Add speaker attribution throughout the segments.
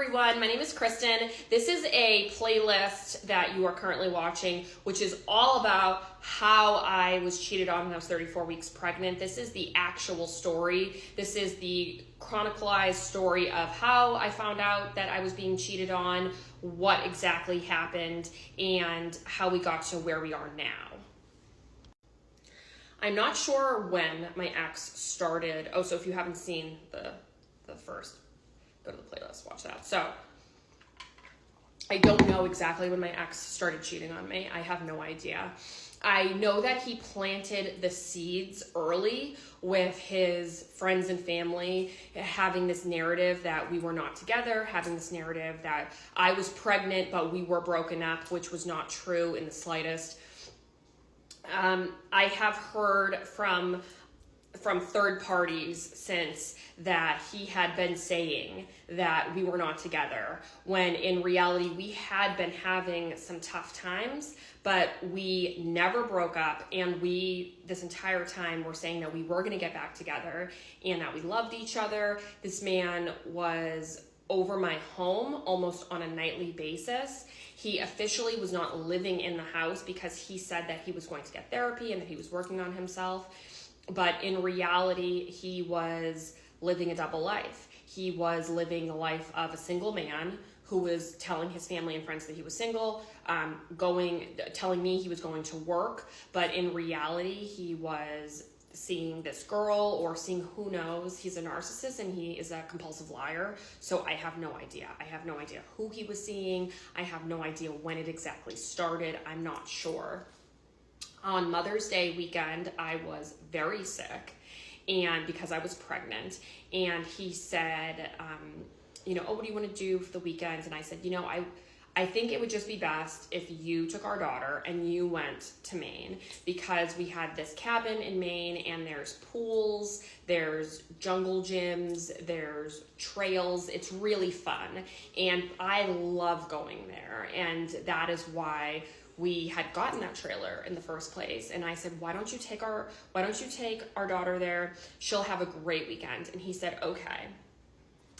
Speaker 1: everyone, my name is Kristen. This is a playlist that you are currently watching, which is all about how I was cheated on when I was 34 weeks pregnant. This is the actual story. This is the chronicalized story of how I found out that I was being cheated on, what exactly happened, and how we got to where we are now. I'm not sure when my ex started. Oh, so if you haven't seen the first, go to the playlist, watch that. So I don't know exactly when my ex started cheating on me. I have no idea. I know that he planted the seeds early with his friends and family, having this narrative that we were not together, having this narrative that I was pregnant but we were broken up, which was not true in the slightest. I have heard from third parties since that he had been saying that we were not together, when in reality we had been having some tough times, but we never broke up, and we this entire time were saying that we were going to get back together and that we loved each other. This man was over my home almost on a nightly basis. He officially was not living in the house because he said that he was going to get therapy and that he was working on himself. But in reality, he was living a double life. He was living the life of a single man who was telling his family and friends that he was single, telling me he was going to work. But in reality, he was seeing this girl or seeing who knows. He's a narcissist and he is a compulsive liar. So I have no idea. I have no idea who he was seeing. I have no idea when it exactly started. I'm not sure. On Mother's Day weekend, I was very sick, and because I was pregnant, and he said, oh, what do you want to do for the weekend? And I said, I think it would just be best if you took our daughter and you went to Maine, because we had this cabin in Maine and there's pools, there's jungle gyms, there's trails. It's really fun. And I love going there. And that is why we had gotten that trailer in the first place. And I said, why don't you take our daughter there? She'll have a great weekend. And he said, okay.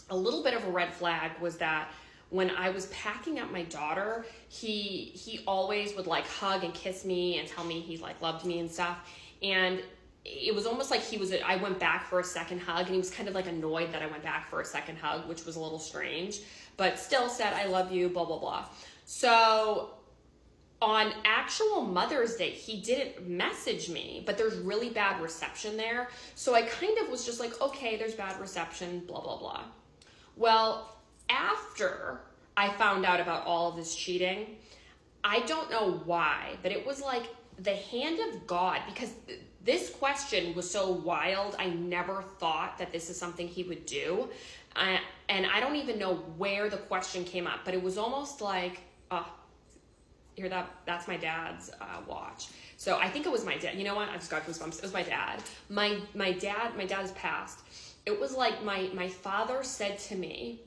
Speaker 1: A little bit of a red flag was that when I was packing up my daughter, he always would like hug and kiss me and tell me he like loved me and stuff. And it was almost like I went back for a second hug, and he was kind of like annoyed that I went back for a second hug, which was a little strange, but still said, I love you, blah, blah, blah. So on actual Mother's Day, he didn't message me, but there's really bad reception there. So I kind of was just like, okay, there's bad reception, blah, blah, blah. Well, after I found out about all of this cheating, I don't know why, but it was like the hand of God, because this question was so wild. I never thought that this is something he would do. And I don't even know where the question came up, but it was almost like, hear that? That's my dad's watch. So I think it was my dad. You know what? I just got goosebumps. It was my dad. My dad has passed. It was like my father said to me,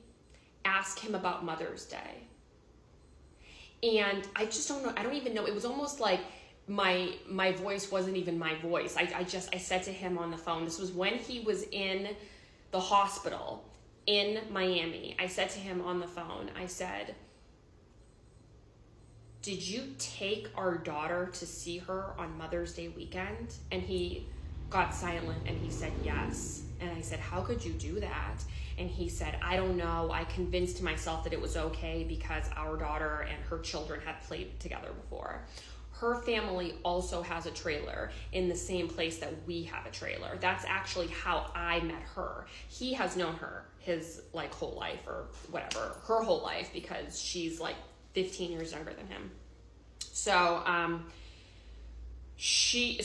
Speaker 1: ask him about Mother's Day. And I just don't know. I don't even know. It was almost like my voice wasn't even my voice. I said to him on the phone, this was when he was in the hospital in Miami. I said to him on the phone, I said, did you take our daughter to see her on Mother's Day weekend? And he got silent and he said, yes. And I said, how could you do that? And he said, I don't know. I convinced myself that it was okay because our daughter and her children had played together before. Her family also has a trailer in the same place that we have a trailer. That's actually how I met her. He has known her his like whole life or whatever, her whole life, because she's like 15 years younger than him. So he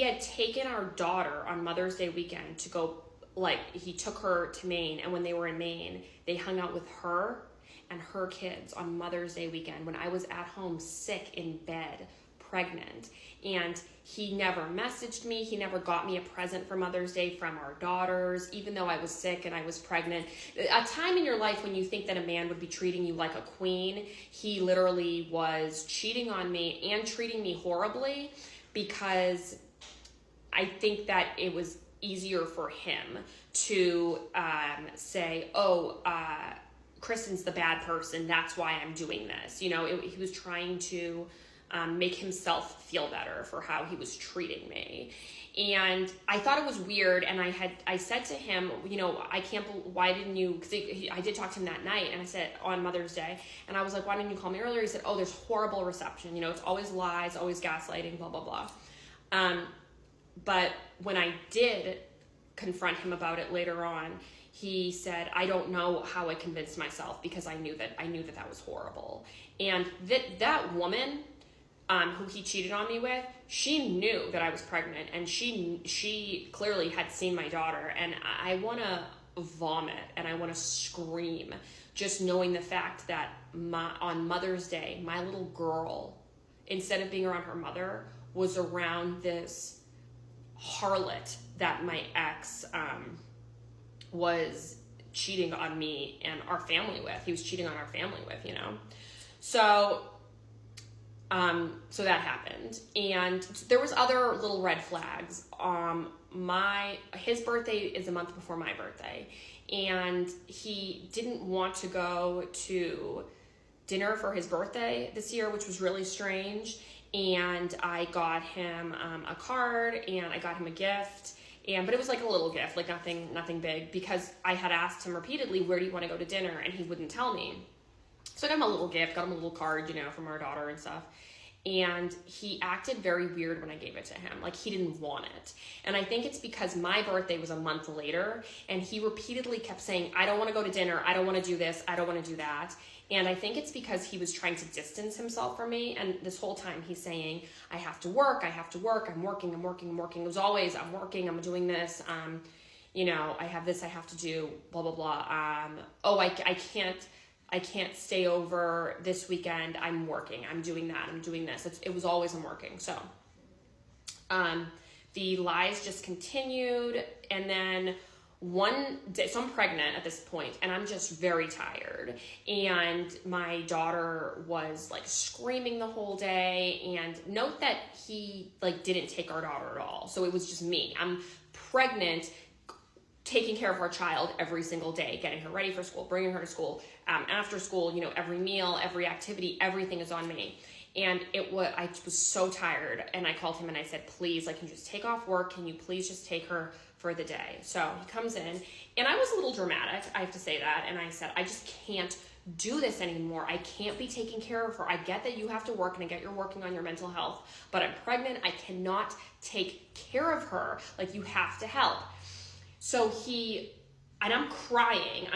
Speaker 1: had taken our daughter on Mother's Day weekend to go, like he took her to Maine, and when they were in Maine, they hung out with her and her kids on Mother's Day weekend when I was at home sick in bed, pregnant. And he never messaged me. He never got me a present for Mother's Day from our daughters, even though I was sick and I was pregnant. A time in your life when you think that a man would be treating you like a queen, he literally was cheating on me and treating me horribly, because I think that it was easier for him to say, oh, Kristen's the bad person, that's why I'm doing this. You know, he was trying to make himself feel better for how he was treating me. And I thought it was weird, and I said to him, you know, why didn't you, because I did talk to him that night, and I said, on Mother's Day, and I was like, why didn't you call me earlier? He said, oh, there's horrible reception, you know, it's always lies, always gaslighting, blah, blah, blah. But when I did confront him about it later on, he said, I don't know how I convinced myself, because I knew that was horrible. And that woman, who he cheated on me with, she knew that I was pregnant, and she clearly had seen my daughter, and I want to vomit and I want to scream just knowing the fact that on Mother's Day, my little girl, instead of being around her mother, was around this harlot that my ex was cheating on me and our family with. He was cheating on our family with, you know. So that happened, and there was other little red flags. His birthday is a month before my birthday, and he didn't want to go to dinner for his birthday this year, which was really strange. And I got him a card, and I got him a gift, but it was like a little gift, like nothing big, because I had asked him repeatedly, where do you want to go to dinner? And he wouldn't tell me. So I got him a little gift, got him a little card, you know, from our daughter and stuff. And he acted very weird when I gave it to him. Like, he didn't want it. And I think it's because my birthday was a month later, and he repeatedly kept saying, I don't want to go to dinner. I don't want to do this. I don't want to do that. And I think it's because he was trying to distance himself from me. And this whole time he's saying, I have to work. I'm working. It was always, I'm working, I'm doing this. You know, I have this I have to do, blah, blah, blah. I can't stay over this weekend. I'm working. I'm doing that. I'm doing this. It was always I'm working. So the lies just continued. And then one day, so I'm pregnant at this point, and I'm just very tired. And my daughter was like screaming the whole day. And note that he like didn't take our daughter at all. So it was just me. I'm pregnant, taking care of our child every single day, getting her ready for school, bringing her to school, after school, you know, every meal, every activity, everything is on me. And I was so tired, and I called him and I said, please, like, can you just take off work? Can you please just take her for the day? So he comes in, and I was a little dramatic, I have to say that. And I said, I just can't do this anymore. I can't be taking care of her. I get that you have to work, and I get you're working on your mental health, but I'm pregnant. I cannot take care of her. Like, you have to help. So and I'm crying,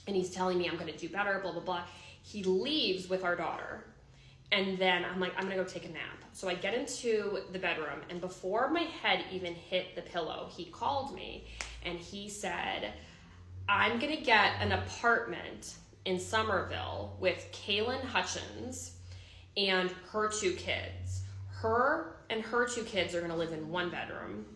Speaker 1: and he's telling me I'm going to do better, blah, blah, blah. He leaves with our daughter, and then I'm like, I'm going to go take a nap. So I get into the bedroom, and before my head even hit the pillow, he called me, and he said, I'm going to get an apartment in Somerville with Kaylin Hutchins and her 2 kids. Her and her 2 kids are going to live in one bedroom,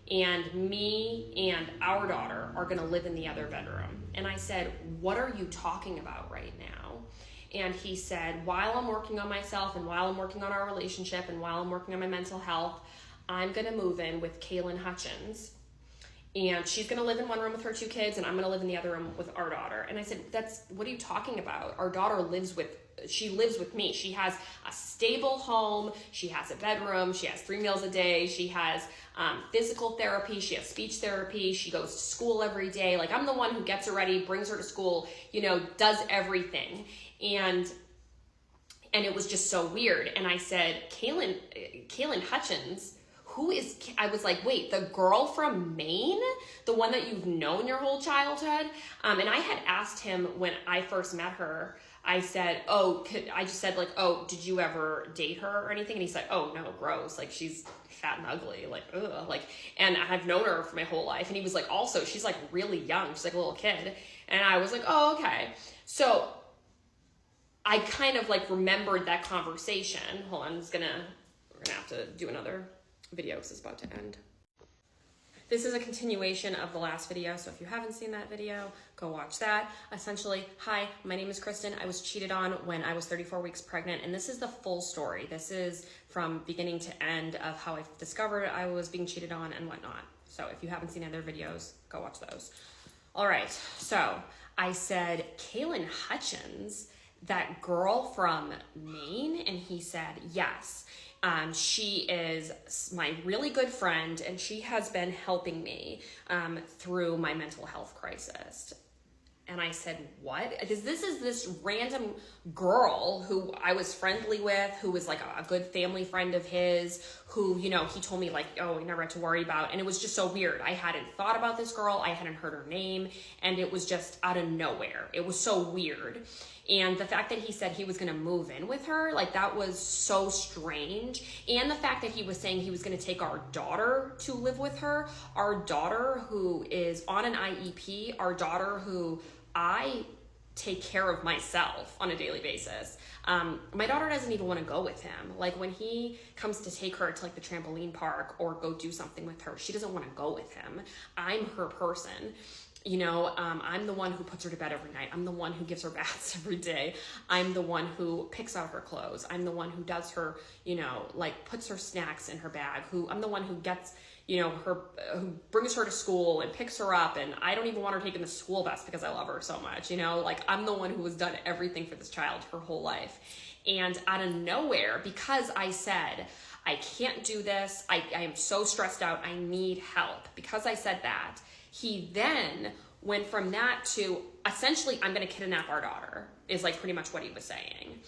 Speaker 1: and me and our daughter are going to live in the other bedroom. And I said, what are you talking about right now? And he said, while I'm working on myself, and while I'm working on our relationship, and while I'm working on my mental health, I'm going to move in with Kaylin Hutchins. And she's going to live in one room with her 2 kids, and I'm going to live in the other room with our daughter. And I said, what are you talking about? Our daughter lives with me. She has a stable home. She has a bedroom. She has 3 meals a day. She has physical therapy. She has speech therapy. She goes to school every day. Like, I'm the one who gets her ready, brings her to school, you know, does everything. And it was just so weird. And I said, Kaylin Hutchins, I was like, wait, the girl from Maine, the one that you've known your whole childhood? And I had asked him when I first met her, I said, I just said, like, did you ever date her or anything? And he said, oh, no, gross. Like, she's fat and ugly. Like, ugh. Like, and I've known her for my whole life. And he was like, also, she's like really young. She's like a little kid. And I was like, oh, okay. So I kind of like remembered that conversation. Hold on, we're gonna have to do another video because it's about to end. this is a continuation of the last video, so if you haven't seen that video, go watch that. Essentially, hi, my name is Kristen. I was cheated on when I was 34 weeks pregnant, and this is the full story. This is from beginning to end of how I discovered I was being cheated on and whatnot. So if you haven't seen other videos, go watch those. All right, so I said, Kaylin Hutchins, that girl from Maine? And he said, yes. She is my really good friend, and she has been helping me through my mental health crisis. And I said, what? Because this is this random girl who I was friendly with, who was like a good family friend of his, who, you know, he told me like, oh, you never had to worry about. And it was just so weird. I hadn't thought about this girl. I hadn't heard her name. And it was just out of nowhere. It was so weird. And the fact that he said he was going to move in with her, like that was so strange. And the fact that he was saying he was going to take our daughter to live with her, our daughter who is on an IEP, our daughter who I take care of myself on a daily basis. My daughter doesn't even want to go with him. Like when he comes to take her to like the trampoline park or go do something with her, she doesn't want to go with him. I'm her person. You know, I'm the one who puts her to bed every night. I'm the one who gives her baths every day. I'm the one who picks out her clothes. I'm the one who does her, you know, like puts her snacks in her bag. I'm the one who gets, you know, who brings her to school and picks her up. And I don't even want her taking the school bus because I love her so much. You know, like I'm the one who has done everything for this child her whole life. And out of nowhere, because I said, I can't do this. I am so stressed out. I need help. Because I said that, he then went from that to essentially, I'm going to kidnap our daughter, is like pretty much what he was saying.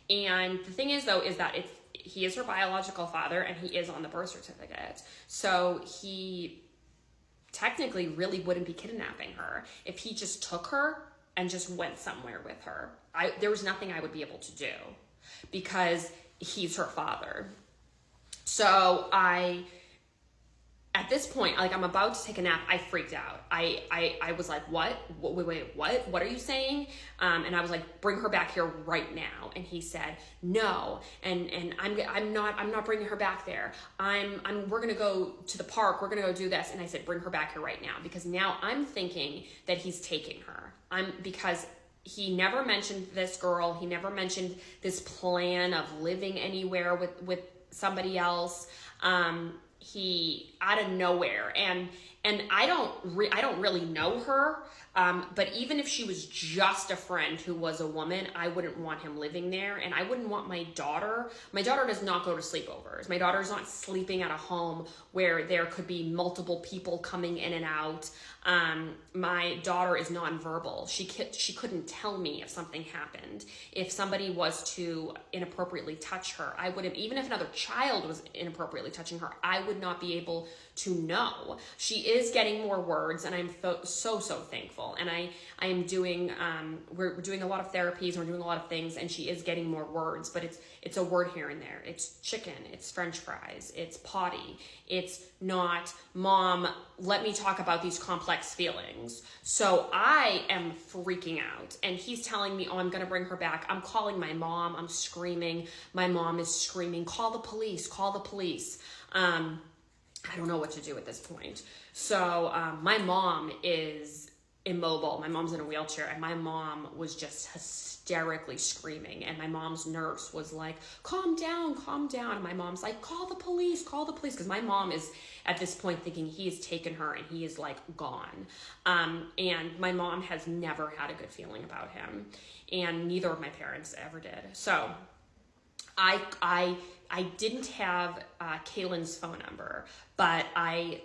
Speaker 1: And the thing is, though, is that he is her biological father and he is on the birth certificate. So he technically really wouldn't be kidnapping her if he just took her and just went somewhere with her. There was nothing I would be able to do because he's her father. So at this point, like I'm about to take a nap, I freaked out. I was like, what? Wait, what? What are you saying? And I was like, bring her back here right now. And he said, no. And I'm not bringing her back there. We're going to go to the park. We're going to go do this. And I said, bring her back here right now. Because now I'm thinking that he's taking her. Because he never mentioned this girl. He never mentioned this plan of living anywhere with somebody else. He out of nowhere, and I don't really know her, but even if she was just a friend who was a woman, I wouldn't want him living there, and I wouldn't want my daughter does not go to sleepovers. My daughter's not sleeping at a home where there could be multiple people coming in and out. My daughter is nonverbal. She couldn't tell me if something happened. If somebody was to inappropriately touch her, I wouldn't, even if another child was inappropriately touching her, I would not be able to know. She is getting more words, and I'm so thankful. And I am doing, we're doing a lot of therapies, and we're doing a lot of things, and she is getting more words, but it's a word here and there. It's chicken, it's French fries, it's potty, it's not, Mom, let me talk about these complex feelings. So I am freaking out, and he's telling me, oh, I'm gonna bring her back. I'm calling my mom, I'm screaming. My mom is screaming, call the police, call the police. I don't know what to do at this point. So my mom is immobile. My mom's in a wheelchair, and my mom was just hysterically screaming. And my mom's nurse was like, calm down, calm down. And my mom's like, call the police, because my mom is at this point thinking he has taken her and he is like gone. And my mom has never had a good feeling about him, and neither of my parents ever did. So I didn't have Kaylin's phone number, but I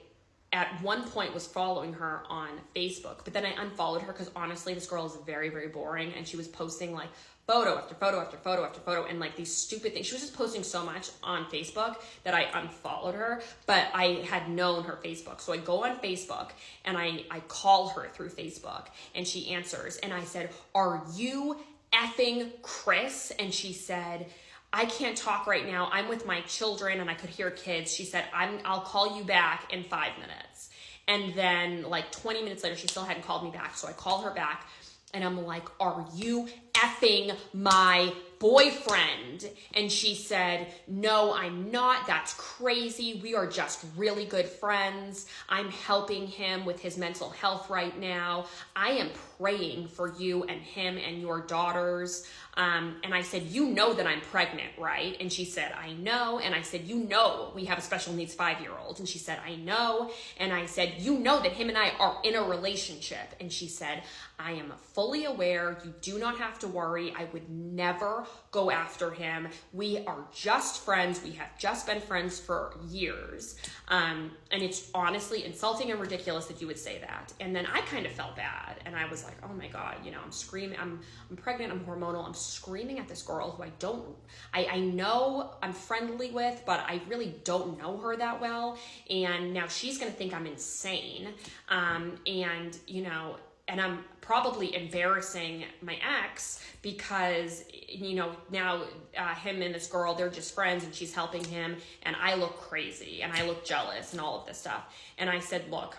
Speaker 1: at one point was following her on Facebook, but then I unfollowed her because honestly, this girl is very, very boring, and she was posting like photo after photo after photo after photo and like these stupid things. She was just posting so much on Facebook that I unfollowed her, but I had known her Facebook. So I go on Facebook and I call her through Facebook, and she answers, and I said, are you effing Chris? And she said, I can't talk right now. I'm with my children, and I could hear kids. She said, I'll call you back in 5 minutes. And then like 20 minutes later, she still hadn't called me back. So I call her back, and I'm like, are you effing my boyfriend. And she said, no, I'm not. That's crazy. We are just really good friends. I'm helping him with his mental health right now. I am praying for you and him and your daughters. And I said, you know that I'm pregnant, right? And she said, I know. And I said, you know we have a special needs 5-year-old. And she said, I know. And I said, you know that him and I are in a relationship. And she said, I am fully aware. You do not have to worry. I would never go after him. We are just friends. We have just been friends for years. And it's honestly insulting and ridiculous that you would say that. And then I kind of felt bad. And I was like, oh my God, you know, I'm screaming. I'm pregnant. I'm hormonal. I'm screaming at this girl who I know I'm friendly with, but I really don't know her that well. And now she's going to think I'm insane. And, you know, and I'm probably embarrassing my ex because, you know, now him and this girl, they're just friends and she's helping him and I look crazy and I look jealous and all of this stuff. And I said, look,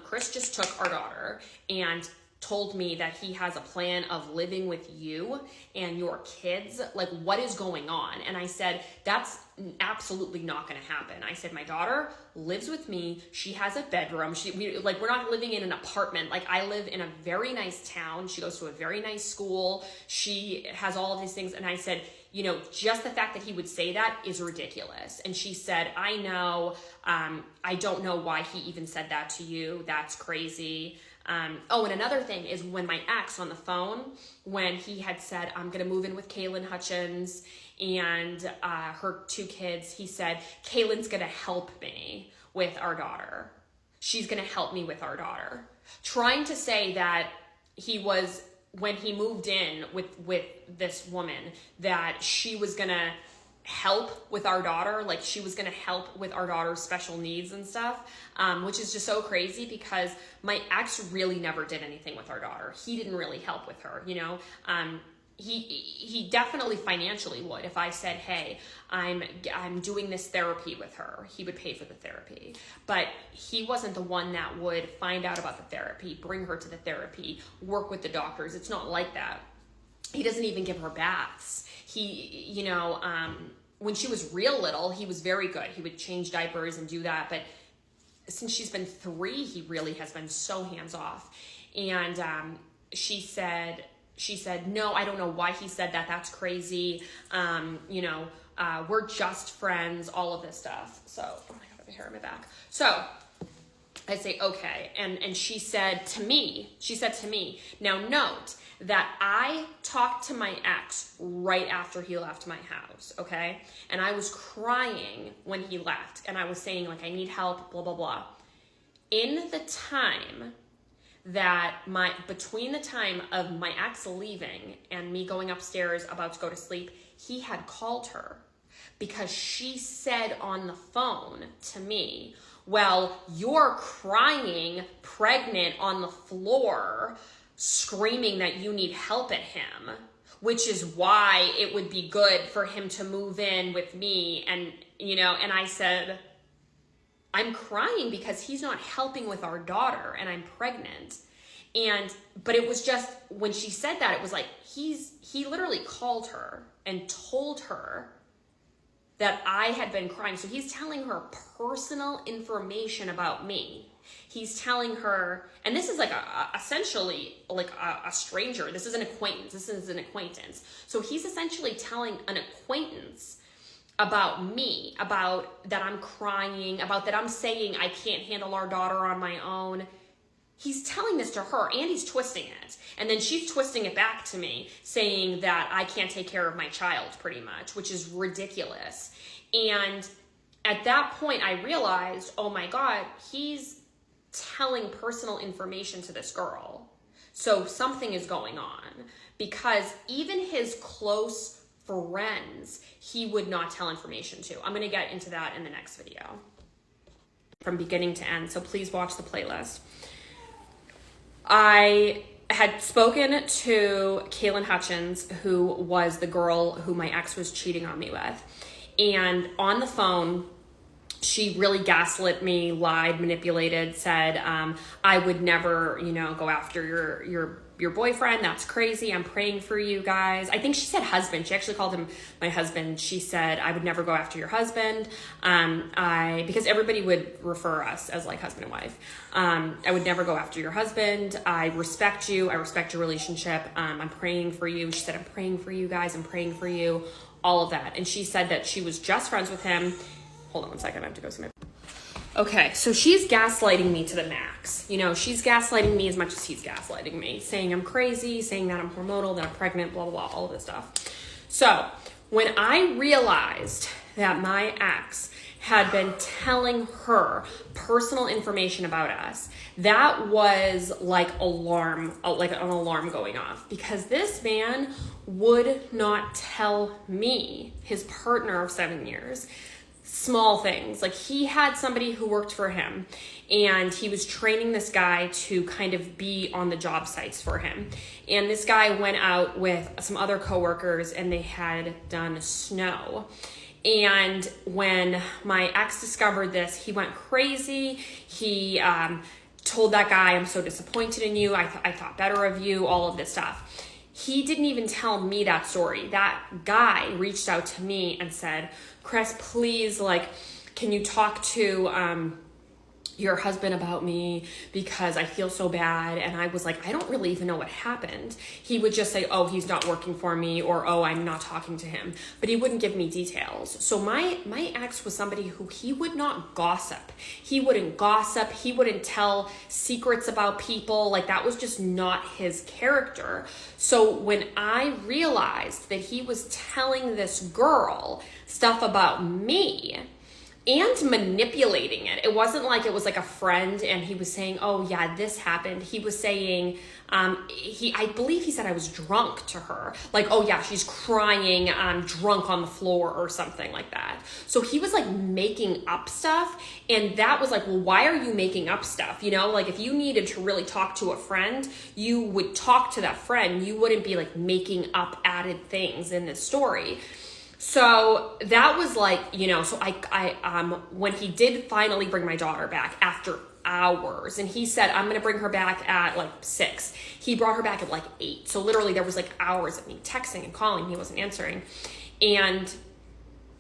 Speaker 1: Chris just took our daughter and told me that he has a plan of living with you and your kids. Like, what is going on? And I said, that's absolutely not going to happen. I said, my daughter lives with me. She has a bedroom. We're not living in an apartment. Like, I live in a very nice town. She goes to a very nice school. She has all of these things. And I said, you know, just the fact that he would say that is ridiculous. And she said, I know, I don't know why he even said that to you. That's crazy. Oh, and another thing is when my ex on the phone, when he had said, I'm going to move in with Kaylin Hutchins and her 2 kids, he said, Kaylin's going to help me with our daughter. She's going to help me with our daughter. Trying to say that he was, when he moved in with this woman, that she was going to help with our daughter, like she was going to help with our daughter's special needs and stuff, which is just so crazy because my ex really never did anything with our daughter. He didn't really help with her, you know. He definitely financially would. If I said, hey, I'm doing this therapy with her, he would pay for the therapy. But he wasn't the one that would find out about the therapy, bring her to the therapy, work with the doctors. It's not like that. He doesn't even give her baths. He, you know, when she was real little, he was very good. He would change diapers and do that. But since she's been 3, he really has been so hands off. And she said, no, I don't know why he said that. That's crazy. You know, we're just friends, all of this stuff. So, oh my God, I have a hair on my back. So I say, okay. And she said to me, now note that I talked to my ex right after he left my house, okay? And I was crying when he left. And I was saying, like, I need help, blah, blah, blah. In the time that between the time of my ex leaving and me going upstairs about to go to sleep, he had called her because she said on the phone to me, well, you're crying, pregnant on the floor, screaming that you need help at him, which is why it would be good for him to move in with me. And, you know, and I said, I'm crying because he's not helping with our daughter and I'm pregnant. But it was just, when she said that, it was like, he literally called her and told her that I had been crying. So he's telling her personal information about me. He's telling her, and this is like essentially like a stranger. This is an acquaintance. This is an acquaintance. So he's essentially telling an acquaintance about me, about that I'm crying, about that I'm saying I can't handle our daughter on my own. He's telling this to her and he's twisting it. And then she's twisting it back to me, saying that I can't take care of my child pretty much, which is ridiculous. And at that point I realized, oh my God, he's telling personal information to this girl. So something is going on, because even his close friends, he would not tell information to. I'm going to get into that in the next video from beginning to end. So please watch the playlist. I had spoken to Kaylin Hutchins, who was the girl who my ex was cheating on me with. And on the phone, she really gaslit me, lied, manipulated, said, I would never, you know, go after boyfriend. That's crazy. I'm praying for you guys. I think she said husband. She actually called him my husband. She said, I would never go after your husband. Because everybody would refer us as like husband and wife. I would never go after your husband. I respect you. I respect your relationship. I'm praying for you. She said, I'm praying for you guys. I'm praying for you. All of that. And she said that she was just friends with him. Hold on one second. I have to go see my... Okay, so she's gaslighting me to the max. You know, she's gaslighting me as much as he's gaslighting me, saying I'm crazy, saying that I'm hormonal, that I'm pregnant, blah, blah, blah, all of this stuff. So when I realized that my ex had been telling her personal information about us, that was like an alarm going off, because this man would not tell me, his partner of 7 years, small things. Like, he had somebody who worked for him, and he was training this guy to kind of be on the job sites for him. And this guy went out with some other coworkers, and they had done snow. And when my ex discovered this, he went crazy. He told that guy, I'm so disappointed in you. I thought better of you, all of this stuff. He didn't even tell me that story. That guy reached out to me and said, Chris, please, like, can you talk to your husband about me, because I feel so bad. And I was like, I don't really even know what happened. He would just say, oh, he's not working for me, or, oh, I'm not talking to him. But he wouldn't give me details. So my ex was somebody who he would not gossip. He wouldn't gossip. He wouldn't tell secrets about people. Like, that was just not his character. So when I realized that he was telling this girl stuff about me, and manipulating it. It wasn't like it was like a friend and he was saying, oh yeah, this happened. He was saying, I believe he said I was drunk to her. Like, oh yeah, she's crying, drunk on the floor or something like that. So he was like making up stuff. And that was like, well, why are you making up stuff? You know, like, if you needed to really talk to a friend, you would talk to that friend. You wouldn't be like making up added things in this story. So that was like, you know, so I when he did finally bring my daughter back after hours, and he said, I'm going to bring her back at like 6. He brought her back at like 8. So literally there was like hours of me texting and calling. He wasn't answering. And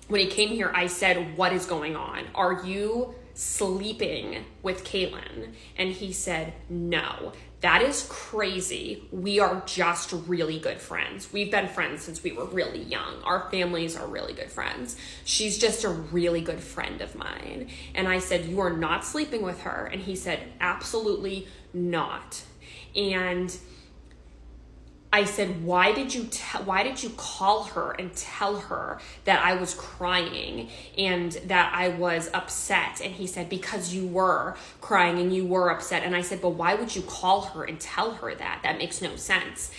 Speaker 1: when he came here, I said, what is going on? Are you sleeping with Caitlin? And he said, no. That is crazy. We are just really good friends. We've been friends since we were really young. Our families are really good friends. She's just a really good friend of mine. And I said, you are not sleeping with her? And he said, absolutely not. And I said, why did you call her and tell her that I was crying and that I was upset? And he said, because you were crying and you were upset. And I said, but why would you call her and tell her that? That makes no sense.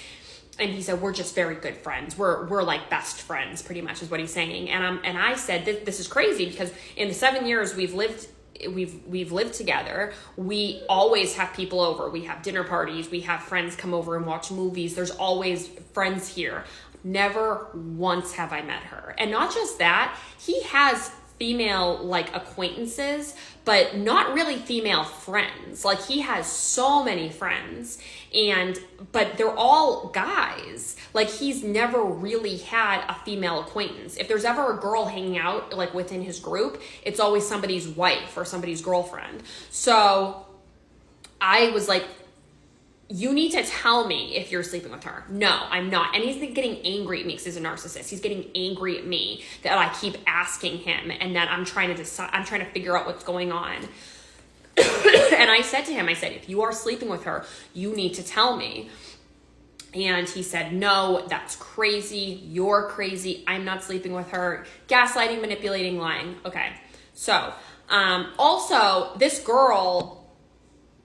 Speaker 1: And he said, we're just very good friends. We're like best friends, pretty much is what he's saying. And I said, this is crazy, because in the 7 years we've lived together, we always have people over. We have dinner parties. We have friends come over and watch movies. There's always friends here. Never once have I met her. And not just that, he has female like acquaintances, but not really female friends. Like, he has so many friends, but they're all guys. Like, he's never really had a female acquaintance. If there's ever a girl hanging out like within his group, it's always somebody's wife or somebody's girlfriend. So I was like, you need to tell me if you're sleeping with her. No, I'm not. And he's getting angry at me because he's a narcissist. He's getting angry at me that I keep asking him, and that I'm trying to figure out what's going on. And I said to him, if you are sleeping with her, you need to tell me. And he said, no, that's crazy. You're crazy. I'm not sleeping with her. Gaslighting, manipulating, lying. Okay. So, also this girl,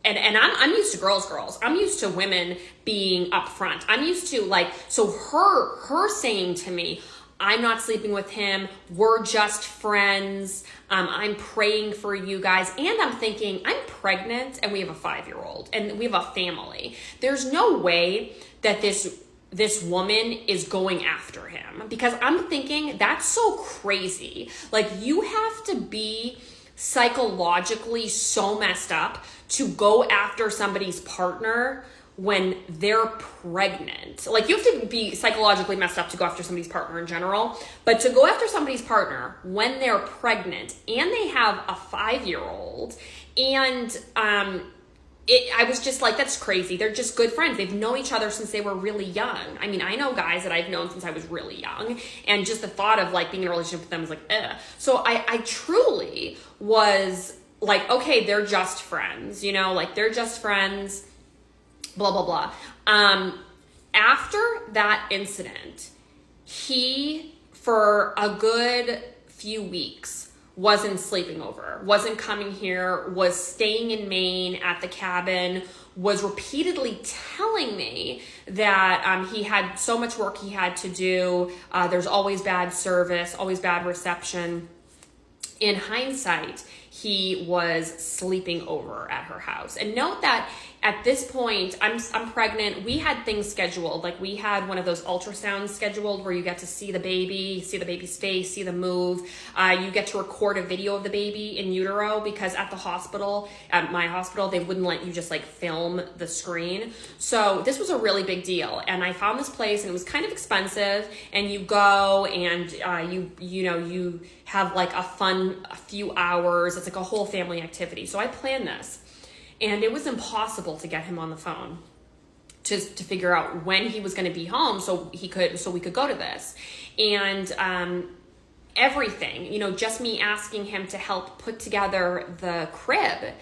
Speaker 1: and I'm used to girls. I'm used to women being upfront. I'm used to so her saying to me, I'm not sleeping with him. We're just friends. I'm praying for you guys. And I'm thinking, I'm pregnant and we have a 5-year-old and we have a family. There's no way that this woman is going after him, because I'm thinking that's so crazy. Like, you have to be psychologically so messed up to go after somebody's partner when they're pregnant. Like, you have to be psychologically messed up to go after somebody's partner in general, but to go after somebody's partner when they're pregnant and they have a 5-year-old, and I was just like, that's crazy. They're just good friends. They've known each other since they were really young. I mean, I know guys that I've known since I was really young, and just the thought of like being in a relationship with them is like, ugh. So I truly was like, okay, they're just friends, you know, like they're just friends, blah, blah, blah. After that incident, he, for a good few weeks, wasn't sleeping over, wasn't coming here, was staying in Maine at the cabin, was repeatedly telling me that he had so much work he had to do. There's always bad service, always bad reception. In hindsight, he was sleeping over at her house. And note that at this point, I'm pregnant. We had things scheduled. Like, we had one of those ultrasounds scheduled where you get to see the baby's face, see the move. You get to record a video of the baby in utero, because at the hospital, at my hospital, they wouldn't let you just like film the screen. So this was a really big deal. And I found this place, and it was kind of expensive, and you go and you have like a few hours. It's like a whole family activity. So I planned this. And it was impossible to get him on the phone to figure out when he was going to be home so we could go to this. And everything, you know, just me asking him to help put together the crib.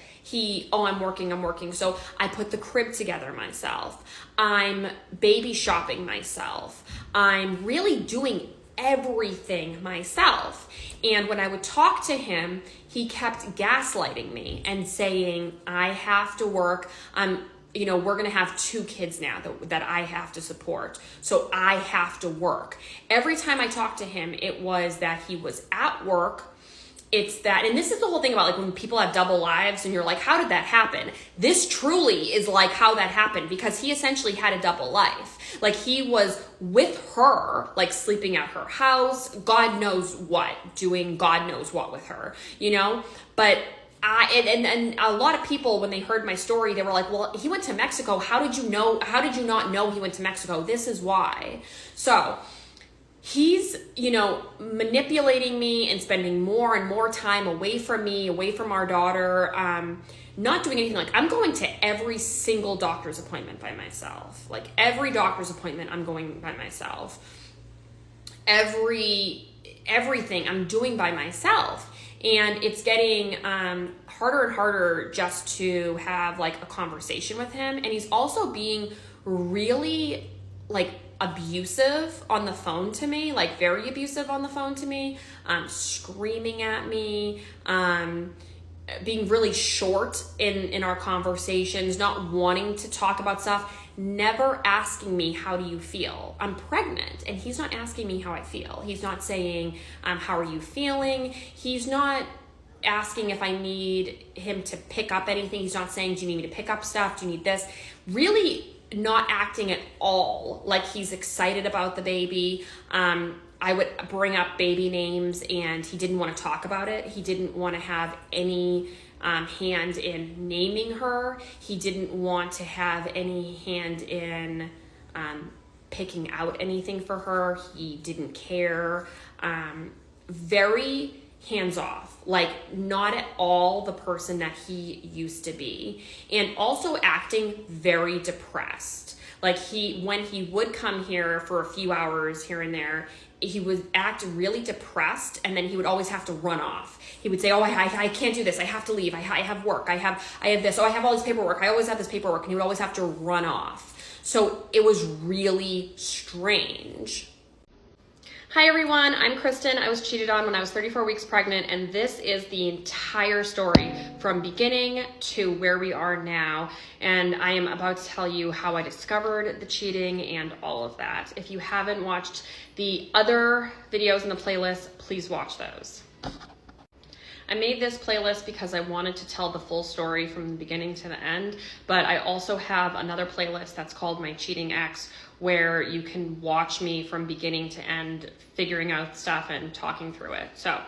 Speaker 1: I'm working. So I put the crib together myself. I'm baby shopping myself. I'm really doing everything myself. And when I would talk to him, he kept gaslighting me and saying, I have to work. We're going to have 2 kids now that I have to support. So I have to work. Every time I talked to him, it was that he was at work. It's that, and this is the whole thing about like when people have double lives and you're like, how did that happen? This truly is like how that happened, because he essentially had a double life. Like, he was with her, like sleeping at her house, God knows what, doing God knows what with her, you know? But and a lot of people, when they heard my story, they were like, well, he went to Mexico. How did you not know he went to Mexico? This is why. So he's, manipulating me and spending more and more time away from me, away from our daughter, not doing anything. Like, I'm going to every single doctor's appointment by myself. Like, every doctor's appointment, I'm going by myself. Everything I'm doing by myself. And it's getting harder and harder just to have like a conversation with him. And he's also being really like abusive on the phone to me, like very abusive on the phone to me, screaming at me, being really short in our conversations, not wanting to talk about stuff, never asking me, how do you feel? I'm pregnant, and he's not asking me how I feel. He's not saying, how are you feeling? He's not asking if I need him to pick up anything. He's not saying, do you need me to pick up stuff? Do you need this? Really not acting at all like he's excited about the baby. I would bring up baby names, and he didn't want to talk about it. He didn't want to have any hand in naming her. He didn't want to have any hand in picking out anything for her. He didn't care. Very hands-off, like not at all the person that he used to be, and also acting very depressed. Like, when he would come here for a few hours here and there, he would act really depressed, and then he would always have to run off. He would say, oh, I can't do this. I have to leave. I have work. I have this. Oh, I have all this paperwork. I always have this paperwork. And he would always have to run off. So it was really strange. Hi everyone, I'm Kristen. I was cheated on when I was 34 weeks pregnant, and this is the entire story from beginning to where we are now. And I am about to tell you how I discovered the cheating and all of that. If you haven't watched the other videos in the playlist, please watch those. I made this playlist because I wanted to tell the full story from the beginning to the end, but I also have another playlist that's called My Cheating Ex, where you can watch me from beginning to end, figuring out stuff and talking through it. So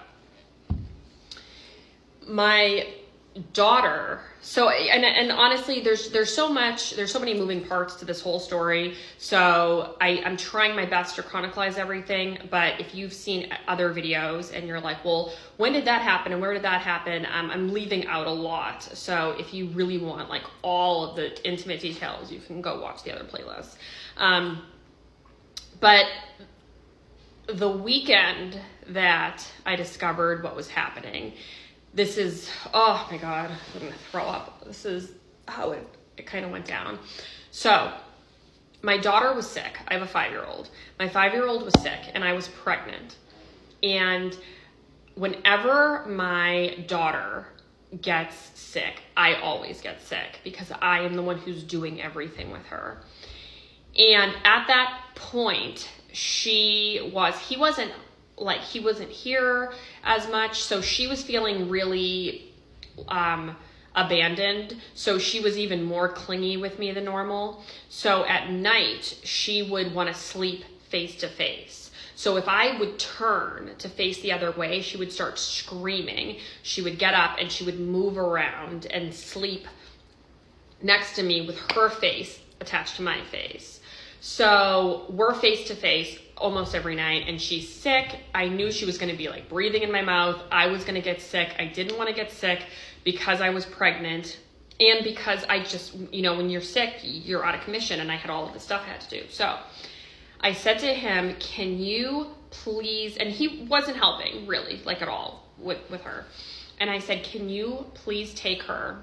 Speaker 1: my daughter, so and honestly, there's so many moving parts to this whole story. So I'm trying my best to chronicleize everything. But if you've seen other videos and you're like, well, when did that happen and where did that happen? I'm leaving out a lot. So if you really want like all of the intimate details, you can go watch the other playlists. But the weekend that I discovered what was happening, this is, oh my God, I'm gonna throw up. This is how it kind of went down. So my daughter was sick. I have a 5-year-old. My 5-year-old was sick and I was pregnant. And whenever my daughter gets sick, I always get sick because I am the one who's doing everything with her. And at that point, he wasn't here as much. So she was feeling really abandoned. So she was even more clingy with me than normal. So at night, she would want to sleep face to face. So if I would turn to face the other way, she would start screaming. She would get up and she would move around and sleep next to me with her face attached to my face. So we're face to face almost every night and she's sick. I knew she was going to be like breathing in my mouth. I was going to get sick. I didn't want to get sick because I was pregnant and because I just, when you're sick, you're out of commission and I had all of the stuff I had to do. So I said to him, can you please, and he wasn't helping really like at all with her. And I said, can you please take her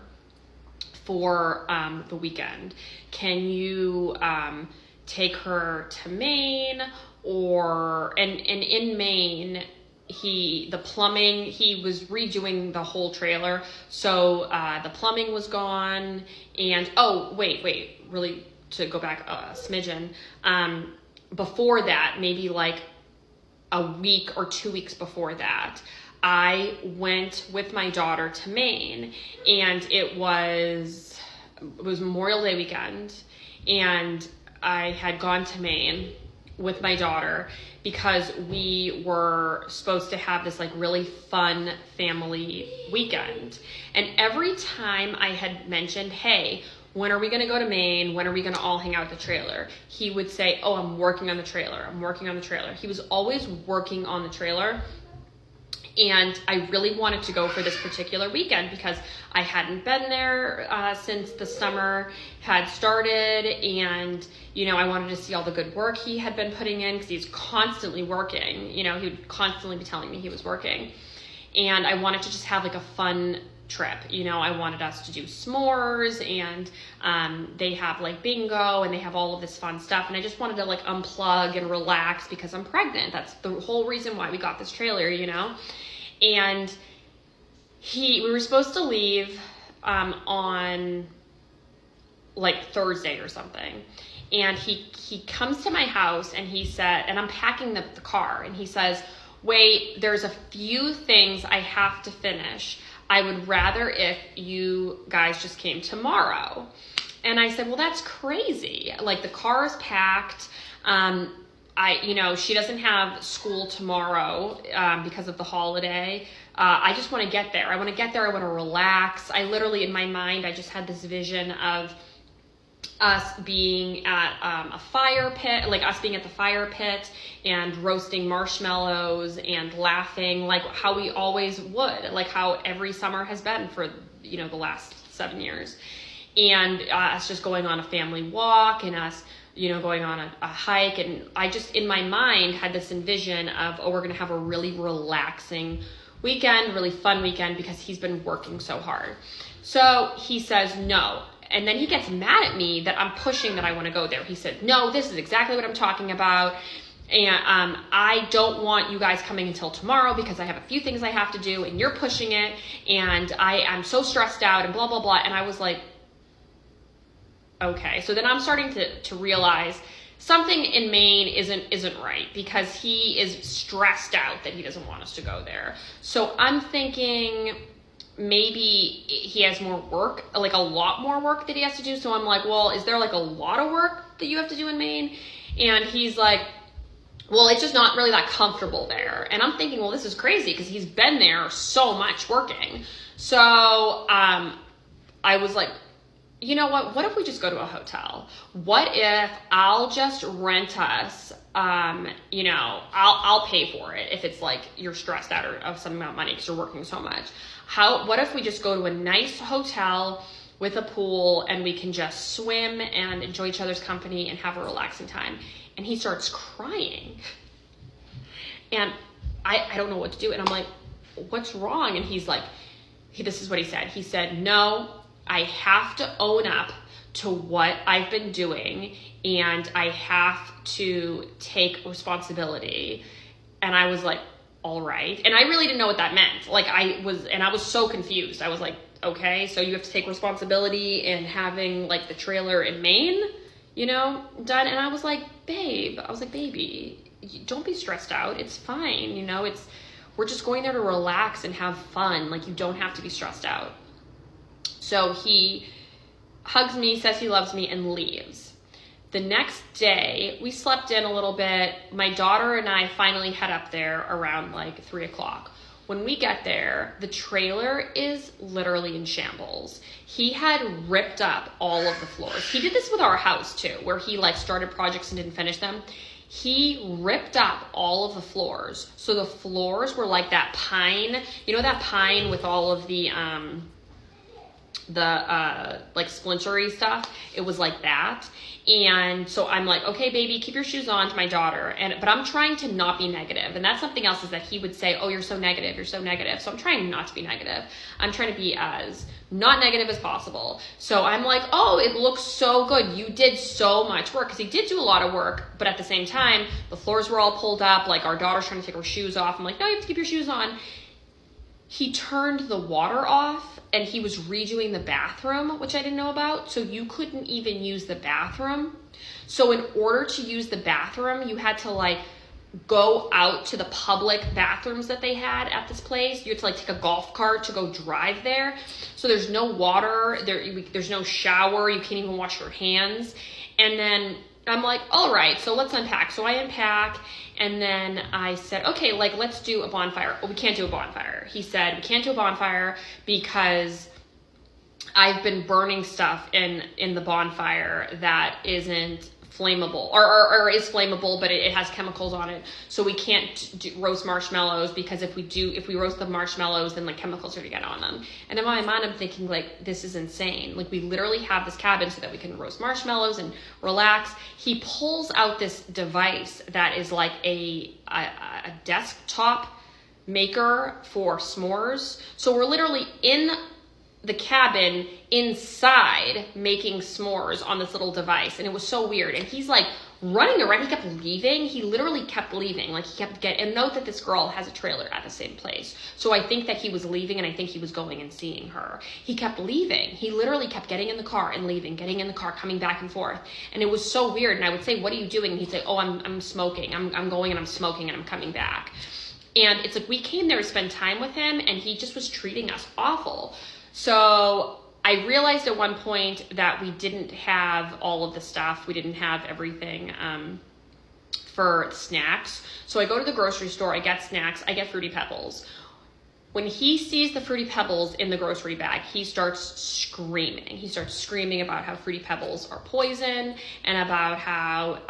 Speaker 1: for the weekend? Can you take her to Maine and in Maine, he was redoing the whole trailer. So the plumbing was gone and, really to go back a smidgen, before that, maybe like a week or 2 weeks before that, I went with my daughter to Maine and it was Memorial Day weekend and I had gone to Maine with my daughter because we were supposed to have this like really fun family weekend. And every time I had mentioned, hey, when are we going to go to Maine? When are we going to all hang out at the trailer? He would say, oh, I'm working on the trailer. I'm working on the trailer. He was always working on the trailer. And I really wanted to go for this particular weekend because I hadn't been there since the summer had started. And, I wanted to see all the good work he had been putting in because he's constantly working. He would constantly be telling me he was working. And I wanted to just have like a fun trip. I wanted us to do s'mores and they have like bingo and they have all of this fun stuff. And I just wanted to like unplug and relax because I'm pregnant. That's the whole reason why we got this trailer, And we were supposed to leave on like Thursday or something. And he comes to my house and he said, and I'm packing the car and he says, wait, there's a few things I have to finish. I would rather if you guys just came tomorrow. And I said, well, that's crazy. Like the car is packed. She doesn't have school tomorrow because of the holiday. I just want to get there. I want to get there. I want to relax. I literally, in my mind, I just had this vision of us being at a fire pit, like us being at the fire pit and roasting marshmallows and laughing like how we always would, like how every summer has been for, the last 7 years. And us just going on a family walk and us, going on a hike. And I just, in my mind, had this envision of, we're going to have a really relaxing weekend, really fun weekend because he's been working so hard. So he says no. And then he gets mad at me that I'm pushing that I want to go there. He said, no, this is exactly what I'm talking about. And I don't want you guys coming until tomorrow because I have a few things I have to do and you're pushing it. And I'm so stressed out and blah, blah, blah. And I was like, okay. So then I'm starting to realize something in Maine isn't right because he is stressed out that he doesn't want us to go there. So I'm thinking maybe he has more work, like a lot more work that he has to do. So I'm like, well, is there like a lot of work that you have to do in Maine? And he's like,
Speaker 2: Well, it's just not really that comfortable there. And I'm thinking, well, this is crazy because he's been there so much working. So I was like, you know what if we just go to a hotel? What if I'll just rent us, I'll pay for it if it's like you're stressed out or of something about money because you're working so much. What if we just go to a nice hotel with a pool and we can just swim and enjoy each other's company and have a relaxing time? And he starts crying. And I don't know what to do. And I'm like, what's wrong? And he's like, this is what he said. He said, no, I have to own up to what I've been doing and I have to take responsibility. And I was like, all right. And I really didn't know what that meant. I was so confused. I was like, okay, so you have to take responsibility in having like the trailer in Maine, done. And I was like, baby, don't be stressed out. It's fine. We're just going there to relax and have fun. Like, you don't have to be stressed out. So he hugs me, says he loves me, and leaves. The next day, we slept in a little bit. My daughter and I finally head up there around like 3:00. When we get there, the trailer is literally in shambles. He had ripped up all of the floors. He did this with our house too, where he like started projects and didn't finish them. He ripped up all of the floors. So the floors were like that pine, that pine with all of the like splintery stuff. It was like that. And so I'm like, okay, baby, keep your shoes on, to my daughter. But I'm trying to not be negative. And that's something else, is that he would say, oh, you're so negative. You're so negative. So I'm trying not to be negative. I'm trying to be as not negative as possible. So I'm like, oh, it looks so good. You did so much work. Because he did do a lot of work. But at the same time, the floors were all pulled up. Like, our daughter's trying to take her shoes off. I'm like, no, you have to keep your shoes on. He turned the water off and he was redoing the bathroom, which I didn't know about. So you couldn't even use the bathroom. So in order to use the bathroom, you had to like go out to the public bathrooms that they had at this place. You had to like take a golf cart to go drive there. So there's no water, there's no shower. You can't even wash your hands. And then I'm like, all right, so let's unpack. So I unpack, and then I said, okay, like, let's do a bonfire. Well, we can't do a bonfire. He said, we can't do a bonfire because I've been burning stuff in the bonfire that isn't flammable, or is flammable, but it has chemicals on it. So we can't roast marshmallows, because if we roast the marshmallows, then like chemicals are gonna get on them. And in my mind, I'm thinking like, this is insane. Like, we literally have this cabin so that we can roast marshmallows and relax. He pulls out this device that is like a desktop maker for s'mores. So we're literally in the cabin inside making s'mores on this little device, and it was so weird. And he's like running around. He kept leaving. He literally kept leaving. Like, he kept and note that this girl has a trailer at the same place. So I think that he was leaving, and I think he was going and seeing her. He kept leaving. He literally kept getting in the car and leaving, getting in the car, coming back and forth. And it was so weird. And I would say, what are you doing? And he'd say, oh, I'm smoking. I'm going and I'm smoking and I'm coming back. And it's like, we came there to spend time with him, and he just was treating us awful. So I realized at one point that we didn't have all of the stuff. We didn't have everything for snacks. So I go to the grocery store, I get snacks, I get Fruity Pebbles. When he sees the Fruity Pebbles in the grocery bag, he starts screaming. He starts screaming about how Fruity Pebbles are poison, and about how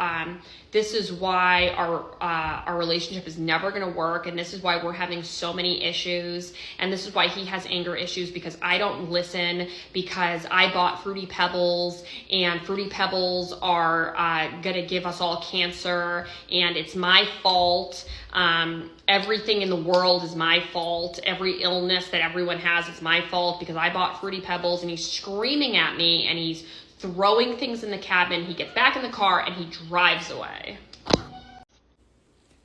Speaker 2: this is why our relationship is never going to work, and this is why we're having so many issues, and this is why he has anger issues, because I don't listen, because I bought Fruity Pebbles, and Fruity Pebbles are going to give us all cancer, and it's my fault. Everything in the world is my fault. Every illness that everyone has is my fault because I bought Fruity Pebbles. And he's screaming at me, and he's throwing things in the cabin. He gets back in the car and he drives away.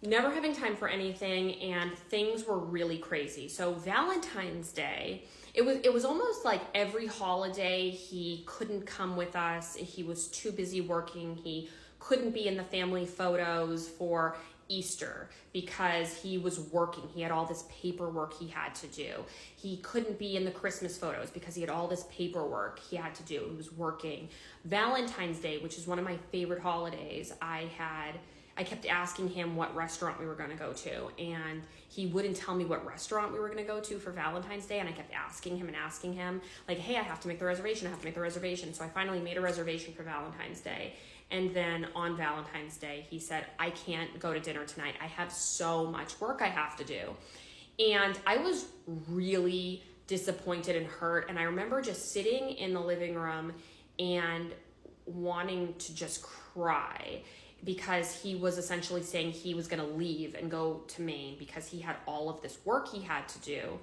Speaker 2: Never having time for anything, and things were really crazy. So Valentine's Day, it was almost like every holiday he couldn't come with us. He was too busy working. He couldn't be in the family photos for Easter because he was working. He had all this paperwork he had to do. He couldn't be in the Christmas photos because he had all this paperwork he had to do. He was working. Valentine's Day, which is one of my favorite holidays, I I kept asking him what restaurant we were going to go to, and he wouldn't tell me what restaurant we were going to go to for Valentine's Day. And I kept asking him, like, hey, I have to make the reservation. So I finally made a reservation for Valentine's Day. And then on Valentine's Day, he said, I can't go to dinner tonight. I have so much work I have to do. And I was really disappointed and hurt. And I remember just sitting in the living room and wanting to just cry, because he was essentially saying he was going to leave and go to Maine because he had all of this work he had to do.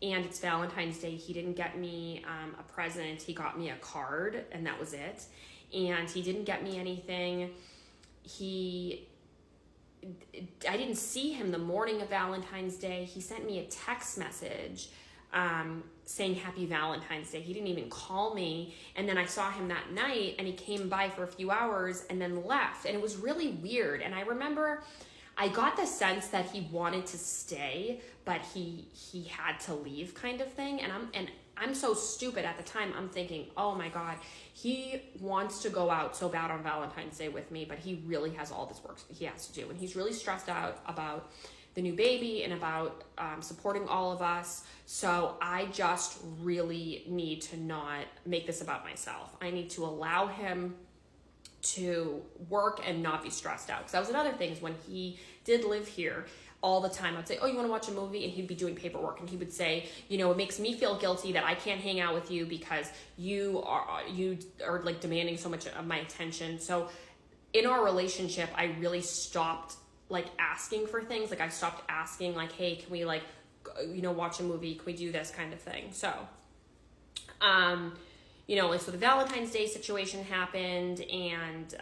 Speaker 2: And it's Valentine's Day. He didn't get me a present. He got me a card, and that was it. And he didn't get me anything. I didn't see him the morning of Valentine's Day. He sent me a text message saying Happy Valentine's Day. He didn't even call me. And then I saw him that night, and he came by for a few hours and then left. And it was really weird. And I remember I got the sense that he wanted to stay, but he had to leave, kind of thing. And I'm so stupid at the time. I'm thinking, oh my God, he wants to go out so bad on Valentine's Day with me, but he really has all this work he has to do. And he's really stressed out about the new baby and about supporting all of us. So I just really need to not make this about myself. I need to allow him to work and not be stressed out. Because that was another thing, is when he did live here, all the time I'd say, oh, you want to watch a movie? And he'd be doing paperwork, and he would say, it makes me feel guilty that I can't hang out with you because you are like demanding so much of my attention. So in our relationship, I really stopped like asking for things. Like I stopped asking like, hey, can we like, watch a movie? Can we do this kind of thing? So, so the Valentine's Day situation happened, and,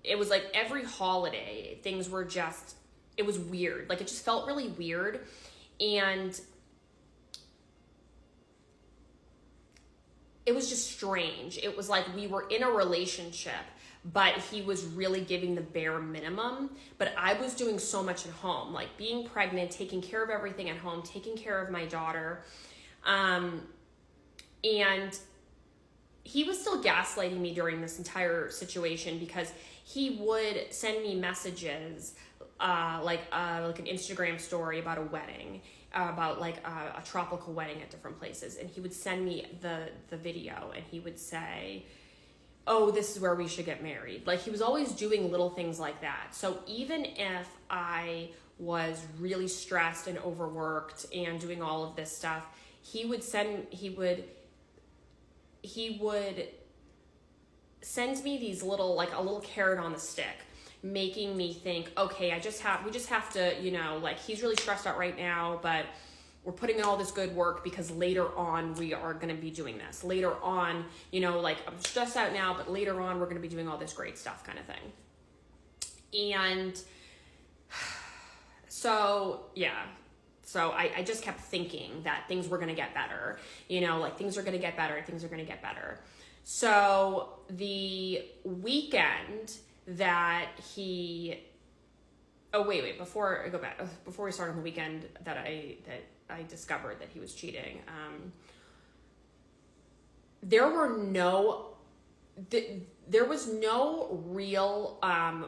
Speaker 2: it was like every holiday, things were just, it was weird. Like it just felt really weird. And it was just strange. It was like we were in a relationship, but he was really giving the bare minimum. But I was doing so much at home, like being pregnant, taking care of everything at home, taking care of my daughter. And he was still gaslighting me during this entire situation, because he would send me messages, like an Instagram story about a wedding, about like a tropical wedding at different places. And he would send me the video, and he would say, oh, this is where we should get married. Like he was always doing little things like that. So even if I was really stressed and overworked and doing all of this stuff, he would send me these little, like a little carrot on the stick, making me think, okay, we just have to, like he's really stressed out right now, but we're putting in all this good work because later on we are going to be doing this. Later on, like I'm stressed out now, but later on we're going to be doing all this great stuff, kind of thing. And so, yeah. So I just kept thinking that things were going to get better, like things are going to get better. So the weekend that before we start on the weekend that I discovered that he was cheating, there was no real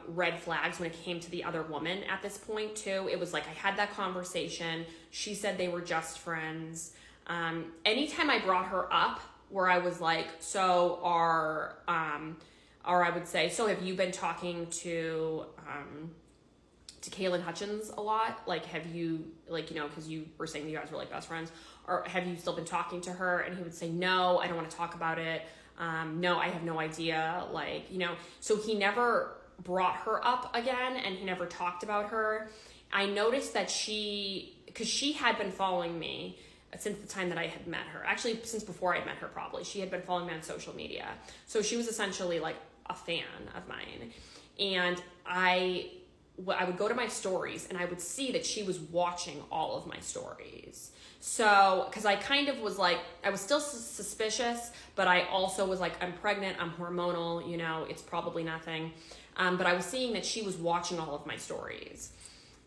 Speaker 2: red flags when it came to the other woman at this point too. It was like I had that conversation. She said they were just friends. Anytime I brought her up, where I was like, or I would say, so have you been talking to Kaylin Hutchins a lot? Like, have you, like, because you were saying you guys were like best friends, or have you still been talking to her? And he would say, no, I don't want to talk about it. No, I have no idea. Like, so he never brought her up again, and he never talked about her. I noticed that because she had been following me since the time that I had met her. Actually, since before I met her, probably. She had been following me on social media. So she was essentially like a fan of mine. And I would go to my stories, and I would see that she was watching all of my stories. So, because I kind of was like, I was still suspicious, but I also was like, I'm pregnant, I'm hormonal, it's probably nothing. But I was seeing that she was watching all of my stories.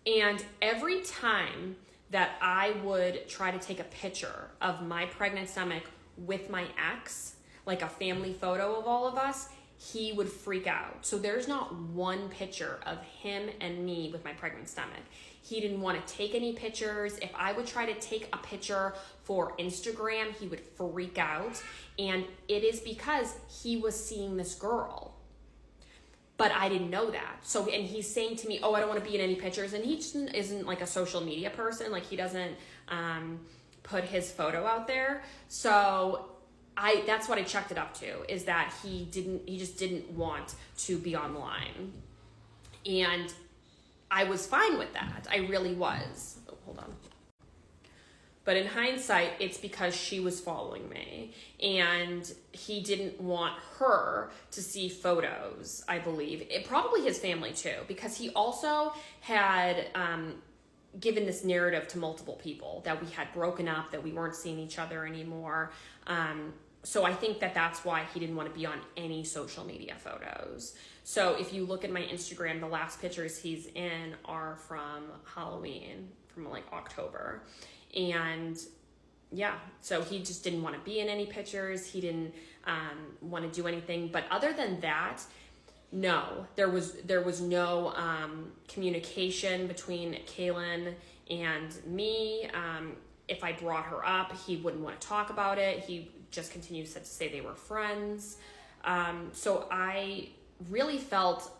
Speaker 2: And every time that I would try to take a picture of my pregnant stomach with my ex, like a family photo of all of us,
Speaker 1: he would freak out. So there's not one picture of him and me with my pregnant stomach. He didn't want to take any pictures. If I would try to take a picture for Instagram, he would freak out. And it is because he was seeing this girl. But I didn't know that. So, and he's saying to me, oh, I don't want to be in any pictures. And he just isn't like a social media person. Like, he doesn't put his photo out there. So that's what I checked it up to, is that he just didn't want to be online. And I was fine with that. I really was. Oh, hold on. But in hindsight, it's because she was following me, and he didn't want her to see photos, I believe. Probably his family too, because he also had given this narrative to multiple people that we had broken up, that we weren't seeing each other anymore. So I think that that's why he didn't want to be on any social media photos. So if you look at my Instagram, the last pictures he's in are from Halloween, from like October. And yeah, so he just didn't want to be in any pictures. He didn't want to do anything. But other than that, no, there was no communication between Kaylin and me. If I brought her up, he wouldn't want to talk about it. He just continued to say they were friends. So I really felt,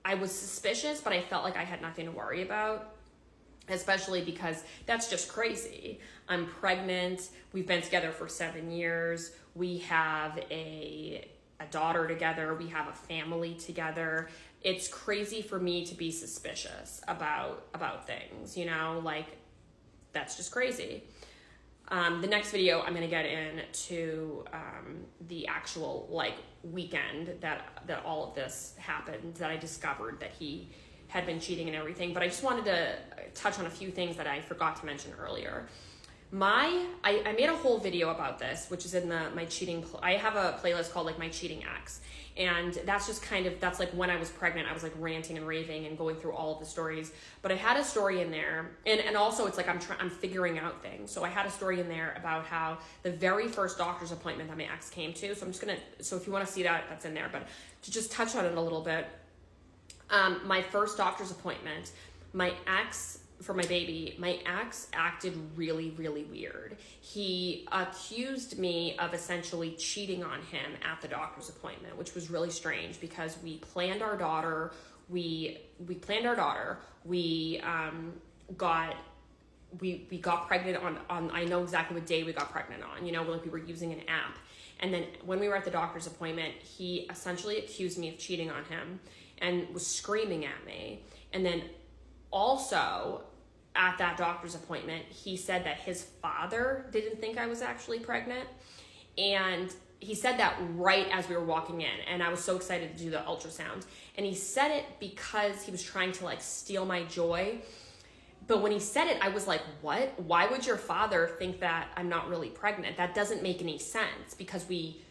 Speaker 1: I was suspicious, but I felt like I had nothing to worry about, especially because that's just crazy. I'm pregnant. We've been together for 7 years. We have a daughter together. We have a family together. It's crazy for me to be suspicious about things, you know, like, that's just crazy. The next video, I'm going to get into the actual like weekend that all of this happened, that I discovered that he had been cheating and everything. But I just wanted to touch on a few things that I forgot to mention earlier. I made a whole video about this, which is in my cheating. I have a playlist called like My Cheating Ex. And that's just that's like when I was pregnant, I was like ranting and raving and going through all of the stories. But I had a story in there, and also it's like I'm figuring out things. So I had a story in there about how the very first doctor's appointment that my ex came to. So so if you want to see that, that's in there. But to just touch on it a little bit, my first doctor's appointment, my ex, for my baby, my ex acted really, really weird. He accused me of essentially cheating on him at the doctor's appointment, which was really strange because we planned our daughter. We got pregnant on I know exactly what day we got pregnant on, you know, like we were using an app. And then when we were at the doctor's appointment, he essentially accused me of cheating on him and was screaming at me. And then also at that doctor's appointment, he said that his father didn't think I was actually pregnant. And he said that right as we were walking in. And I was so excited to do the ultrasound. And he said it because he was trying to like steal my joy. But when he said it, I was like, what? Why would your father think that I'm not really pregnant? That doesn't make any sense, because we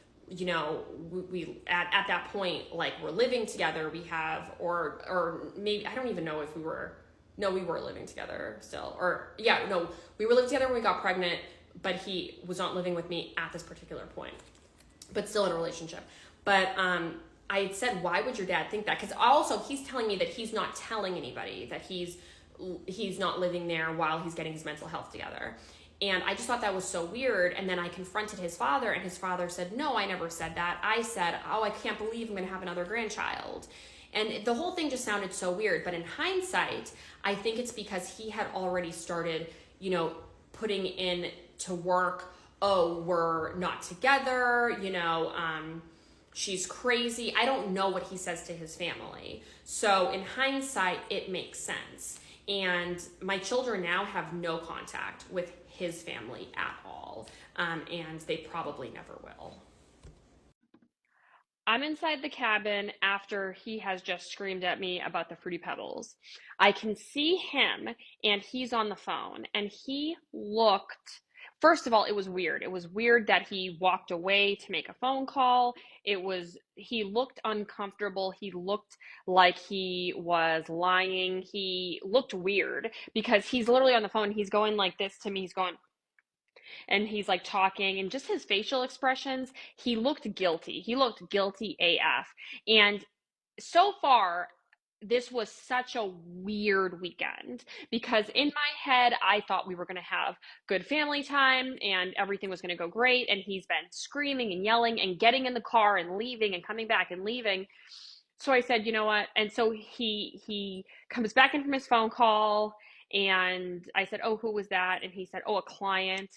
Speaker 1: at that point, like, we're living together. We have, or maybe, I don't even know if we were living together still. We were living together when we got pregnant, but he was not living with me at this particular point, but still in a relationship. But I had said, why would your dad think that? Because also he's telling me that he's not telling anybody that he's not living there while he's getting his mental health together. And I just thought that was so weird. And then I confronted his father, and his father said, no, I never said that. I said, oh, I can't believe I'm going to have another grandchild. And the whole thing just sounded so weird. But in hindsight, I think it's because he had already started, you know, putting in to work, oh, we're not together, you know, she's crazy. I don't know what he says to his family. So in hindsight, it makes sense. And my children now have no contact with his family at all. And they probably never will. I'm inside the cabin after he has just screamed at me about the Fruity Pebbles. I can see him, and he's on the phone, and he looked, first of all, it was weird. It was weird that he walked away to make a phone call. He looked uncomfortable. He looked like he was lying. He looked weird because he's literally on the phone. He's going like this to me. He's going,
Speaker 2: And he's like talking, and just his facial expressions, he looked guilty. He looked guilty AF. And so far, this was such a weird weekend because in my head, I thought we were going to have good family time and everything was going to go great. And he's been screaming and yelling and getting in the car and leaving and coming back and leaving. So I said, you know what? And so he comes back in from his phone call, and I said, oh, who was that? And he said, oh, a client.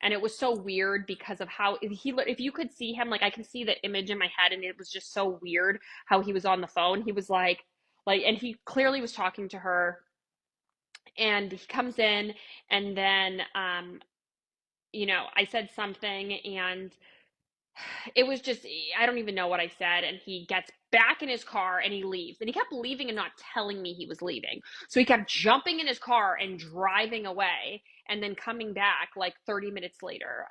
Speaker 2: And it was so weird because of how if you could see him, like I can see the image in my head, and it was just so weird how he was on the phone. He was and he clearly was talking to her, and he comes in, and then I said something, and it was just, I don't even know what I said. And he gets back in his car and he leaves. And he kept leaving and not telling me he was leaving. So he kept jumping in his car and driving away and then coming back like 30 minutes later.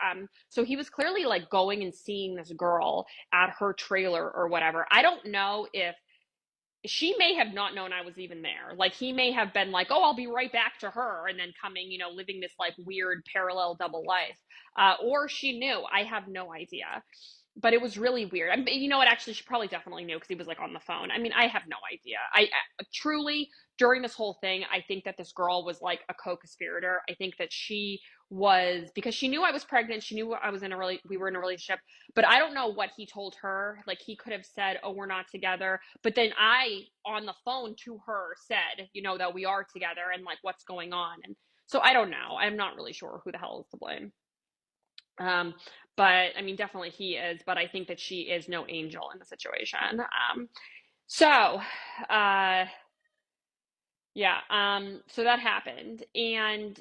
Speaker 2: So he was clearly like going and seeing this girl at her trailer or whatever. I don't know if she may have not known I was even there. Like he may have been like, "Oh, I'll be right back to her," and then coming, living this like weird parallel double life. Or she knew. I have no idea. But it was really weird. You know what? Actually, she probably definitely knew because he was like on the phone. I mean, I have no idea. I truly, during this whole thing, I think that this girl was like a co-conspirator. I think that she was, because she knew I was pregnant. She knew I was we were in a relationship, but I don't know what he told her. Like he could have said, "Oh, we're not together," but then I, on the phone to her, said, that we are together and like what's going on. And so I don't know. I'm not really sure who the hell is to blame. Um, but I mean, definitely he is, but I think that she is no angel in the situation. So, uh, yeah, so that happened. And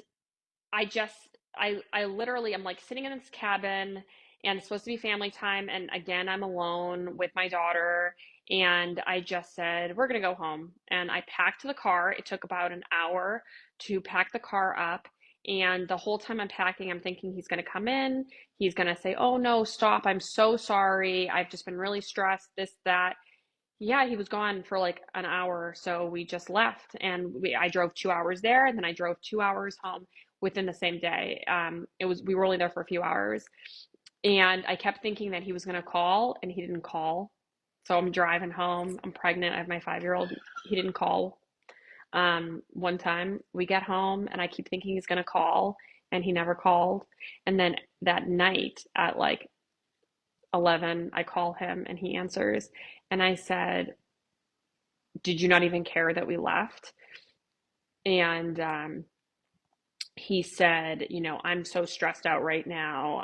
Speaker 2: I just, I literally, I'm like sitting in this cabin, and it's supposed to be family time. And again, I'm alone with my daughter. And I just said, we're going to go home. And I packed the car. It took about an hour to pack the car up. And the whole time I'm packing, I'm thinking he's going to come in. He's going to say, oh no, stop. I'm so sorry. I've just been really stressed, this, that. Yeah, he was gone for like an hour, so we just left, and I drove 2 hours there, and then I drove 2 hours home within the same day. We were only there for a few hours, and I kept thinking that he was gonna call, and he didn't call. So I'm driving home. I'm pregnant. I have my 5-year-old. He didn't call. One time we get home, and I keep thinking he's gonna call, and he never called. And then that night at like 11, I call him, and he answers, and I said, did you not even care that we left? And he said, I'm so stressed out right now.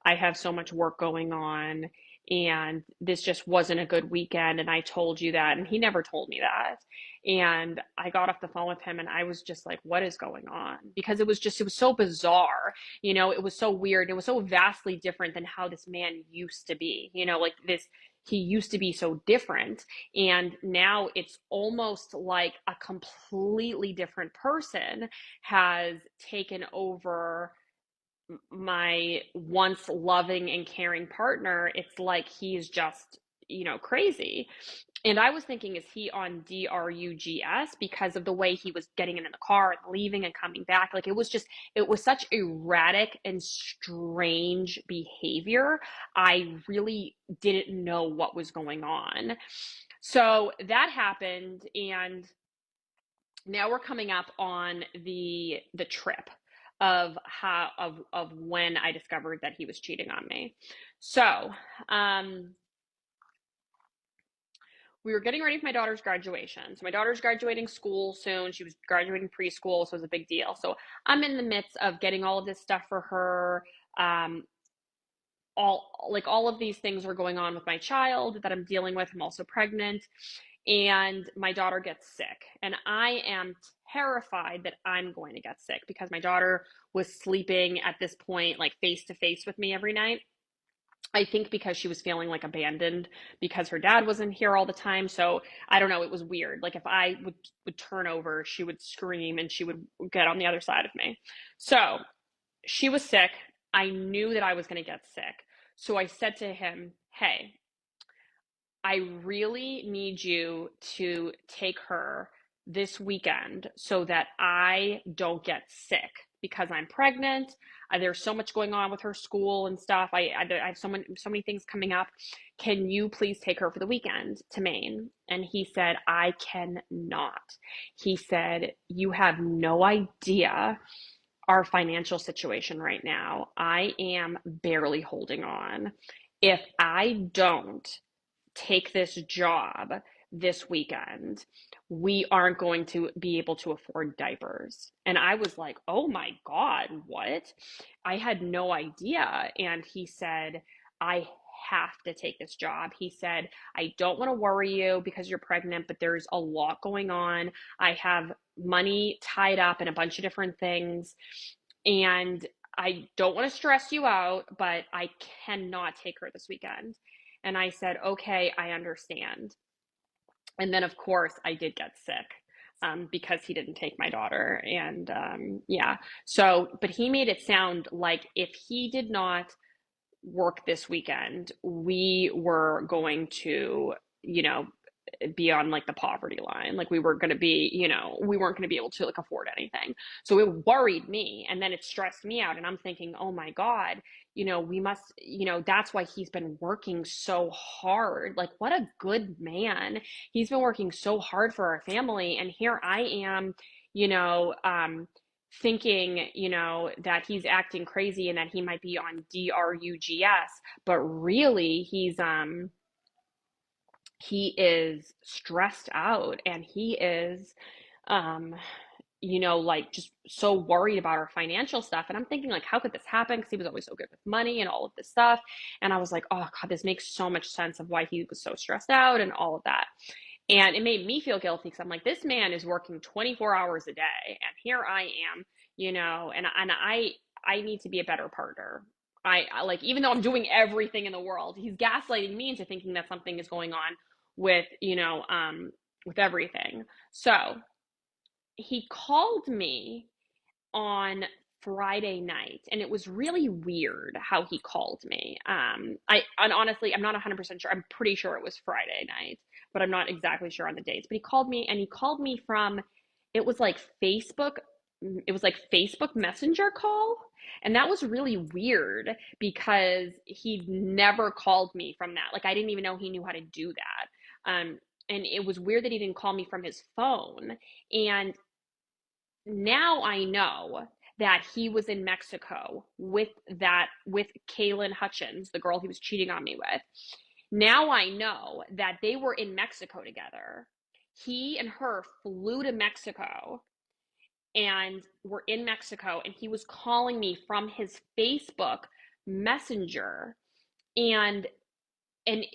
Speaker 2: I have so much work going on, and this just wasn't a good weekend. And I told you that. And he never told me that. And I got off the phone with him, and I was just like, what is going on? Because it was so bizarre. It was so weird. It was so vastly different than how this man used to be, like this. He used to be so different, and now it's almost like a completely different person has taken over my once loving and caring partner. It's like he's just, crazy. And I was thinking, is he on drugs because of the way he was getting in the car and leaving and coming back? Like it was such erratic and strange behavior. I really didn't know what was going on. So that happened, and now we're coming up on the trip of when I discovered that he was cheating on me. So, we were getting ready for my daughter's graduation. So my daughter's graduating school soon. She was graduating preschool, so it was a big deal. So I'm in the midst of getting all of this stuff for her. All of these things are going on with my child that I'm dealing with. I'm also pregnant, and my daughter gets sick, and I am terrified that I'm going to get sick because my daughter was sleeping at this point like face to face with me every night. I think because she was feeling like abandoned because her dad wasn't here all the time. So I don't know, it was weird. Like if I would turn over, she would scream and she would get on the other side of me. So she was sick. I knew that I was going to get sick. So I said to him, hey, I really need you to take her this weekend so that I don't get sick because I'm pregnant. There's so much going on with her school and stuff. I have so many things coming up. Can you please take her for the weekend to Maine? And he said, I cannot. He said, you have no idea our financial situation right now. I am barely holding on. If I don't take this job this weekend, we aren't going to be able to afford diapers. And I was like, oh my God, what? I had no idea. And he said, I have to take this job. He said, I don't want to worry you because you're pregnant, but there's a lot going on. I have money tied up in a bunch of different things. And I don't want to stress you out, but I cannot take her this weekend. And I said, okay, I understand. And then, of course, I did get sick because he didn't take my daughter. And yeah, so, but he made it sound like if he did not work this weekend, we were going to, be on like the poverty line. Like we were going to be, we weren't going to be able to like afford anything. So it worried me, and then it stressed me out. And I'm thinking, oh my God, we must, that's why he's been working so hard. Like what a good man. He's been working so hard for our family. And here I am, thinking, that he's acting crazy and that he might be on drugs, but really he is stressed out, and he is like just so worried about our financial stuff. And I'm thinking like, how could this happen? Because he was always so good with money and all of this stuff. And I was like, oh God, this makes so much sense of why he was so stressed out and all of that. And it made me feel guilty because I'm like, this man is working 24 hours a day, and here I am, and I need to be a better partner. I like, even though I'm doing everything in the world, he's gaslighting me into thinking that something is going on with, with everything. So he called me on Friday night, and it was really weird how he called me. And honestly, I'm not 100% sure. I'm pretty sure it was Friday night, but I'm not exactly sure on the dates. But he called me, and he called me from, it was like Facebook Messenger call. And that was really weird because he never called me from that. Like I didn't even know he knew how to do that. And it was weird that he didn't call me from his phone. And now I know that he was in Mexico with Kaylin Hutchins, the girl he was cheating on me with. Now I know that they were in Mexico together. He and her flew to Mexico and were in Mexico, and he was calling me from his Facebook Messenger. And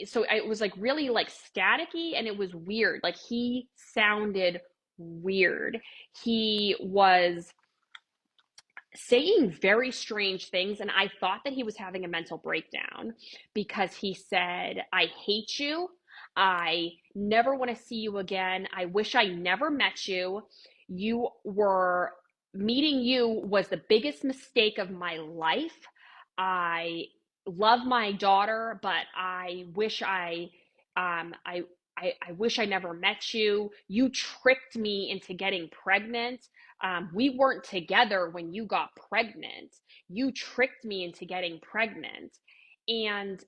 Speaker 2: so it was like really like staticky, and it was weird. Like he sounded weird. He was saying very strange things, and I thought that he was having a mental breakdown because he said, I hate you. I never want to see you again. I wish I never met you. Meeting you was the biggest mistake of my life. I love my daughter, but I wish I wish I never met you. You tricked me into getting pregnant. We weren't together when you got pregnant. You tricked me into getting pregnant. And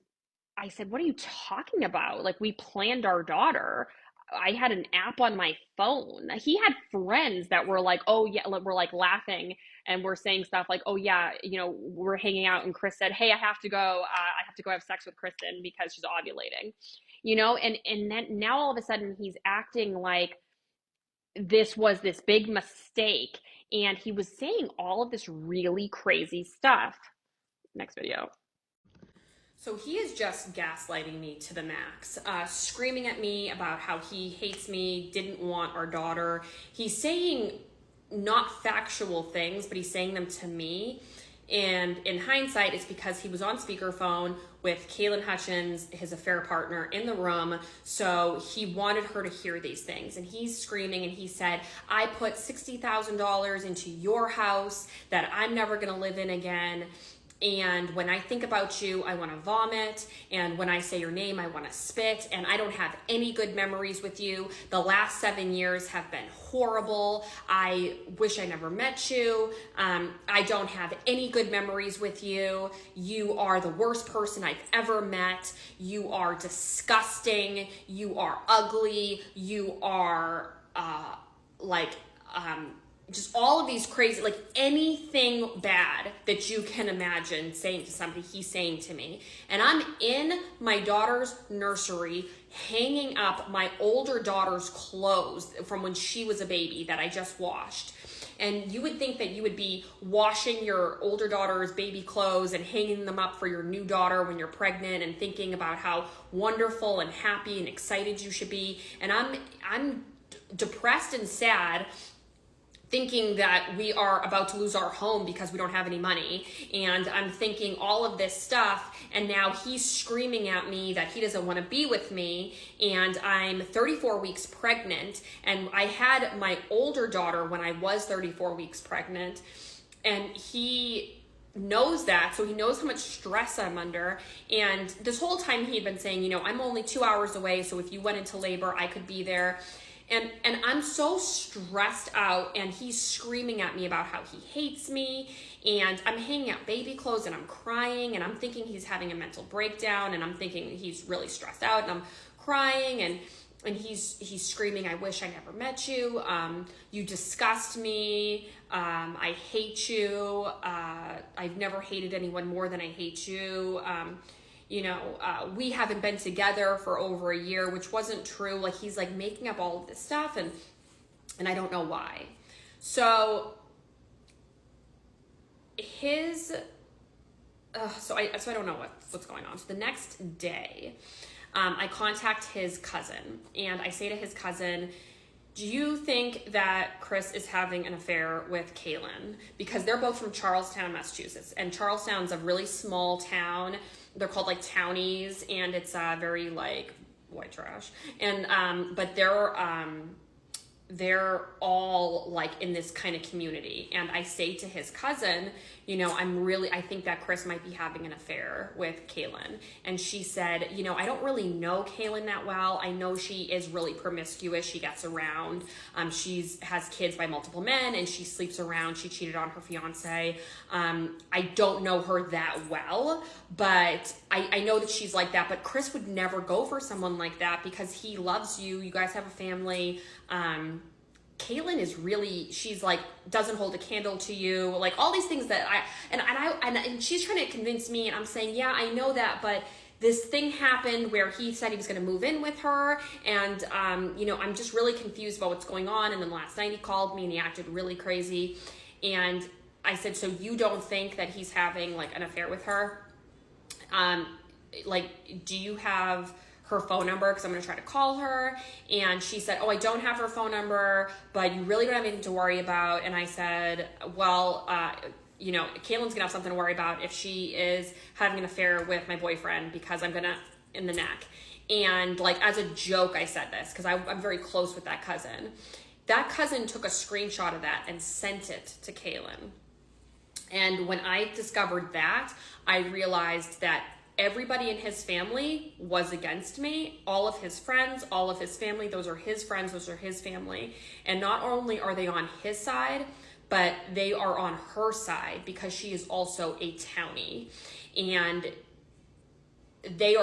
Speaker 2: I said, what are you talking about? Like, we planned our daughter. I had an app on my phone. He had friends that were like, oh yeah, we're like laughing, and we're saying stuff like, oh yeah, we're hanging out, and Chris said, hey, I have to go have sex with Kristen because she's ovulating, and then now all of a sudden he's acting like this was this big mistake, and he was saying all of this really crazy stuff. Next video.
Speaker 1: So he is just gaslighting me to the max, screaming at me about how he hates me, didn't want our daughter. He's saying not factual things, but he's saying them to me. And in hindsight, it's because he was on speakerphone with Kaylin Hutchins, his affair partner, in the room. So he wanted her to hear these things. And he's screaming, and he said, I put $60,000 into your house that I'm never going to live in again. And when I think about you, I want to vomit. And when I say your name, I want to spit. And I don't have any good memories with you. The last 7 years have been horrible. I wish I never met you. I don't have any good memories with you. You are the worst person I've ever met. You are disgusting. You are ugly. You are just all of these crazy, like anything bad that you can imagine saying to somebody, he's saying to me. And I'm in my daughter's nursery hanging up my older daughter's clothes from when she was a baby that I just washed. And you would think that you would be washing your older daughter's baby clothes and hanging them up for your new daughter when you're pregnant and thinking about how wonderful and happy and excited you should be. And I'm depressed and sad, thinking that we are about to lose our home because we don't have any money. And I'm thinking all of this stuff, and now he's screaming at me that he doesn't want to be with me. And I'm 34 weeks pregnant, and I had my older daughter when I was 34 weeks pregnant, and he knows that, so he knows how much stress I'm under. And this whole time he had been saying, I'm only 2 hours away, so if you went into labor, I could be there. And I'm so stressed out, and he's screaming at me about how he hates me, and I'm hanging out baby clothes, and I'm crying, and I'm thinking he's having a mental breakdown, and I'm thinking he's really stressed out, and I'm crying, and he's screaming, I wish I never met you. You disgust me. I hate you. I've never hated anyone more than I hate you. We haven't been together for over a year, which wasn't true. Like, he's like making up all of this stuff, and I don't know why. So I don't know what's going on. So the next day, I contact his cousin, and I say to his cousin, do you think that Chris is having an affair with Kaylin? Because they're both from Charlestown, Massachusetts. And Charlestown's a really small town. They're called like townies, and it's very like white trash. And but they're all like in this kind of community. And I say to his cousin, I think that Chris might be having an affair with Kaylin. And she said, I don't really know Kaylin that well. I know she is really promiscuous. She gets around. Has kids by multiple men, and she sleeps around. She cheated on her fiance. I don't know her that well, but I know that she's like that. But Chris would never go for someone like that because he loves you. You guys have a family. Kaylin is really, she's like, doesn't hold a candle to you, like all these things that and she's trying to convince me, and I'm saying, yeah, I know that, but this thing happened where he said he was going to move in with her, and I'm just really confused about what's going on. And then last night he called me and he acted really crazy, and I said, so you don't think that he's having like an affair with her? Do you have her phone number? Because I'm going to try to call her. And she said, I don't have her phone number, but you really don't have anything to worry about. And I said, well, Kaylin's going to have something to worry about if she is having an affair with my boyfriend, because I'm going to in the neck. And like, as a joke, I said this because I'm very close with that cousin. That cousin took a screenshot of that and sent it to Kaylin. And when I discovered that, I realized that everybody in his family was against me. All of his friends, all of his family, those are his friends, those are his family. And not only are they on his side, but they are on her side because she is also a townie. And they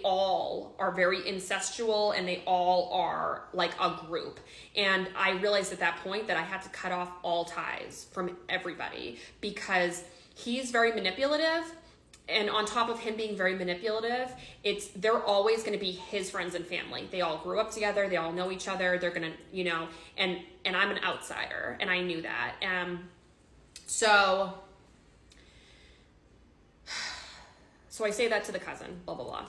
Speaker 1: all are very incestual, and they all are like a group. And I realized at that point that I had to cut off all ties from everybody because he's very manipulative. And on top of him being very manipulative, they're always going to be his friends and family. They all grew up together. They all know each other. They're going to, and I'm an outsider, and I knew that. So I say that to the cousin, blah, blah, blah.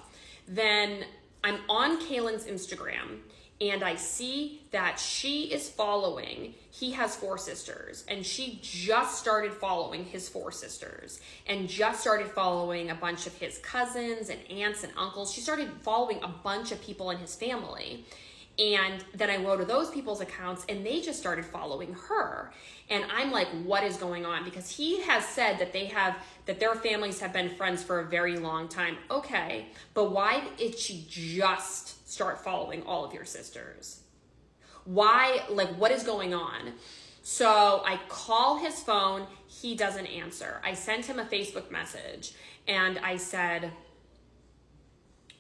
Speaker 1: Then I'm on Kaylin's Instagram, and I see that she is following, he has 4 sisters, and she just started following his 4 sisters, and just started following a bunch of his cousins and aunts and uncles. She started following a bunch of people in his family. And then I go to those people's accounts and they just started following her. And I'm like, what is going on? Because he has said that their families have been friends for a very long time. Okay, but why did she just start following all of your sisters? Why, like, what is going on? So I call his phone, he doesn't answer. I sent him a Facebook message and I said,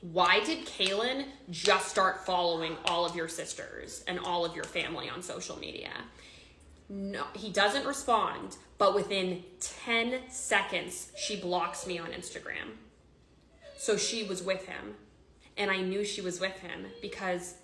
Speaker 1: why did Kaylin just start following all of your sisters and all of your family on social media? No, he doesn't respond, but within 10 seconds, she blocks me on Instagram. So she was with him, and I knew she was with him because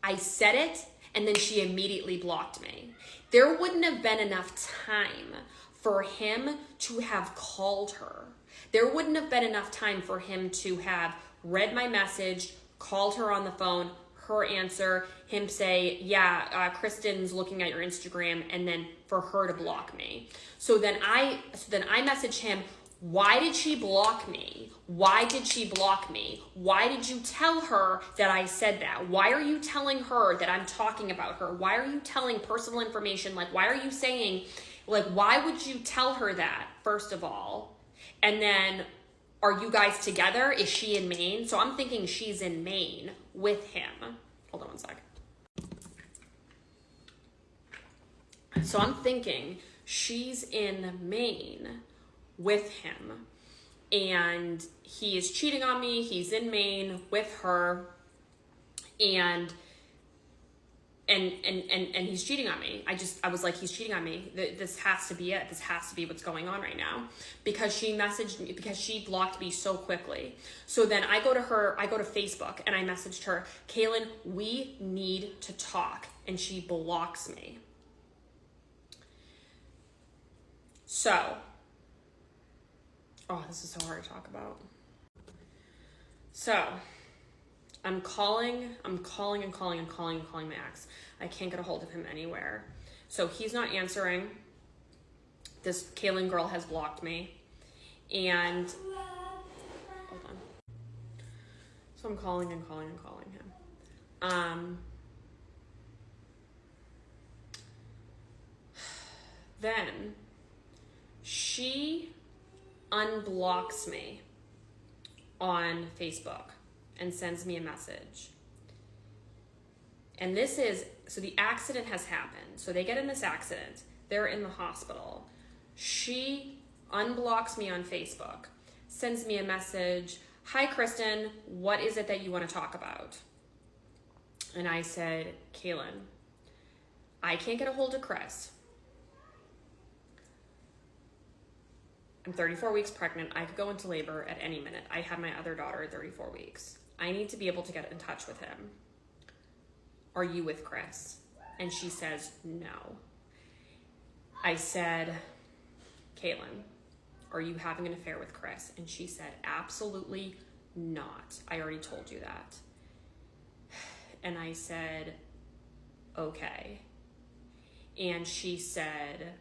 Speaker 1: I said it, and then she immediately blocked me. There wouldn't have been enough time for him to have called her. There wouldn't have been enough time for him to have read my message, called her on the phone, her answer, him say, yeah, Kristen's looking at your Instagram, and then for her to block me. So then I message him, why did she block me? Why did she block me? Why did you tell her that I said that? Why are you telling her that I'm talking about her? Why are you telling personal information? Like, why are you saying, like, why would you tell her that, first of all? And then, are you guys together? Is she in Maine? So I'm thinking she's in Maine with him. Hold on one sec. So I'm thinking she's in Maine with him and he is cheating on me. He's in Maine with her and he's cheating on me. I was like, he's cheating on me. This has to be it. This has to be what's going on right now because she messaged me, because she blocked me so quickly. So then I go to Facebook and I messaged her, Kaylin, we need to talk. And she blocks me. So, oh, this is so hard to talk about. So, I'm calling my ex. I can't get a hold of him anywhere. So he's not answering. This Kaylin girl has blocked me. And, hold on. So I'm calling him. Then she unblocks me on Facebook and sends me a message. And this is, so the accident has happened. So they get in this accident. They're in the hospital. She unblocks me on Facebook, sends me a message. Hi, Kristen, what is it that you want to talk about? And I said, Kaylin, I can't get a hold of Chris. I'm 34 weeks pregnant. I could go into labor at any minute. I have my other daughter at 34 weeks. I need to be able to get in touch with him. Are you with Chris? And she says, no. I said, Kaylin, are you having an affair with Chris? And she said, absolutely not. I already told you that. And I said, okay. And she said,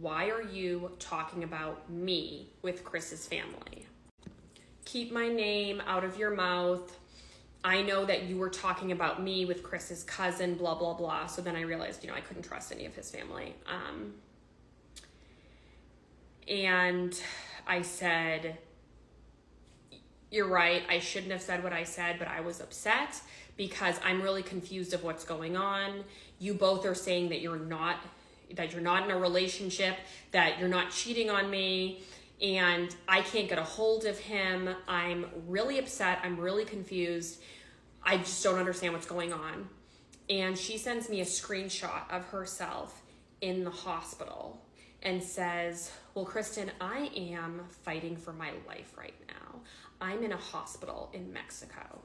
Speaker 1: why are you talking about me with Chris's family? Keep my name out of your mouth. I know that you were talking about me with Chris's cousin, blah, blah, blah. So then I realized, I couldn't trust any of his family. And I said, you're right. I shouldn't have said what I said, but I was upset because I'm really confused of what's going on. You both are saying that you're not in a relationship, that you're not cheating on me, and I can't get a hold of him. I'm really upset. I'm really confused. I just don't understand what's going on. And she sends me a screenshot of herself in the hospital and says, well, Kristen, I am fighting for my life right now. I'm in a hospital in Mexico.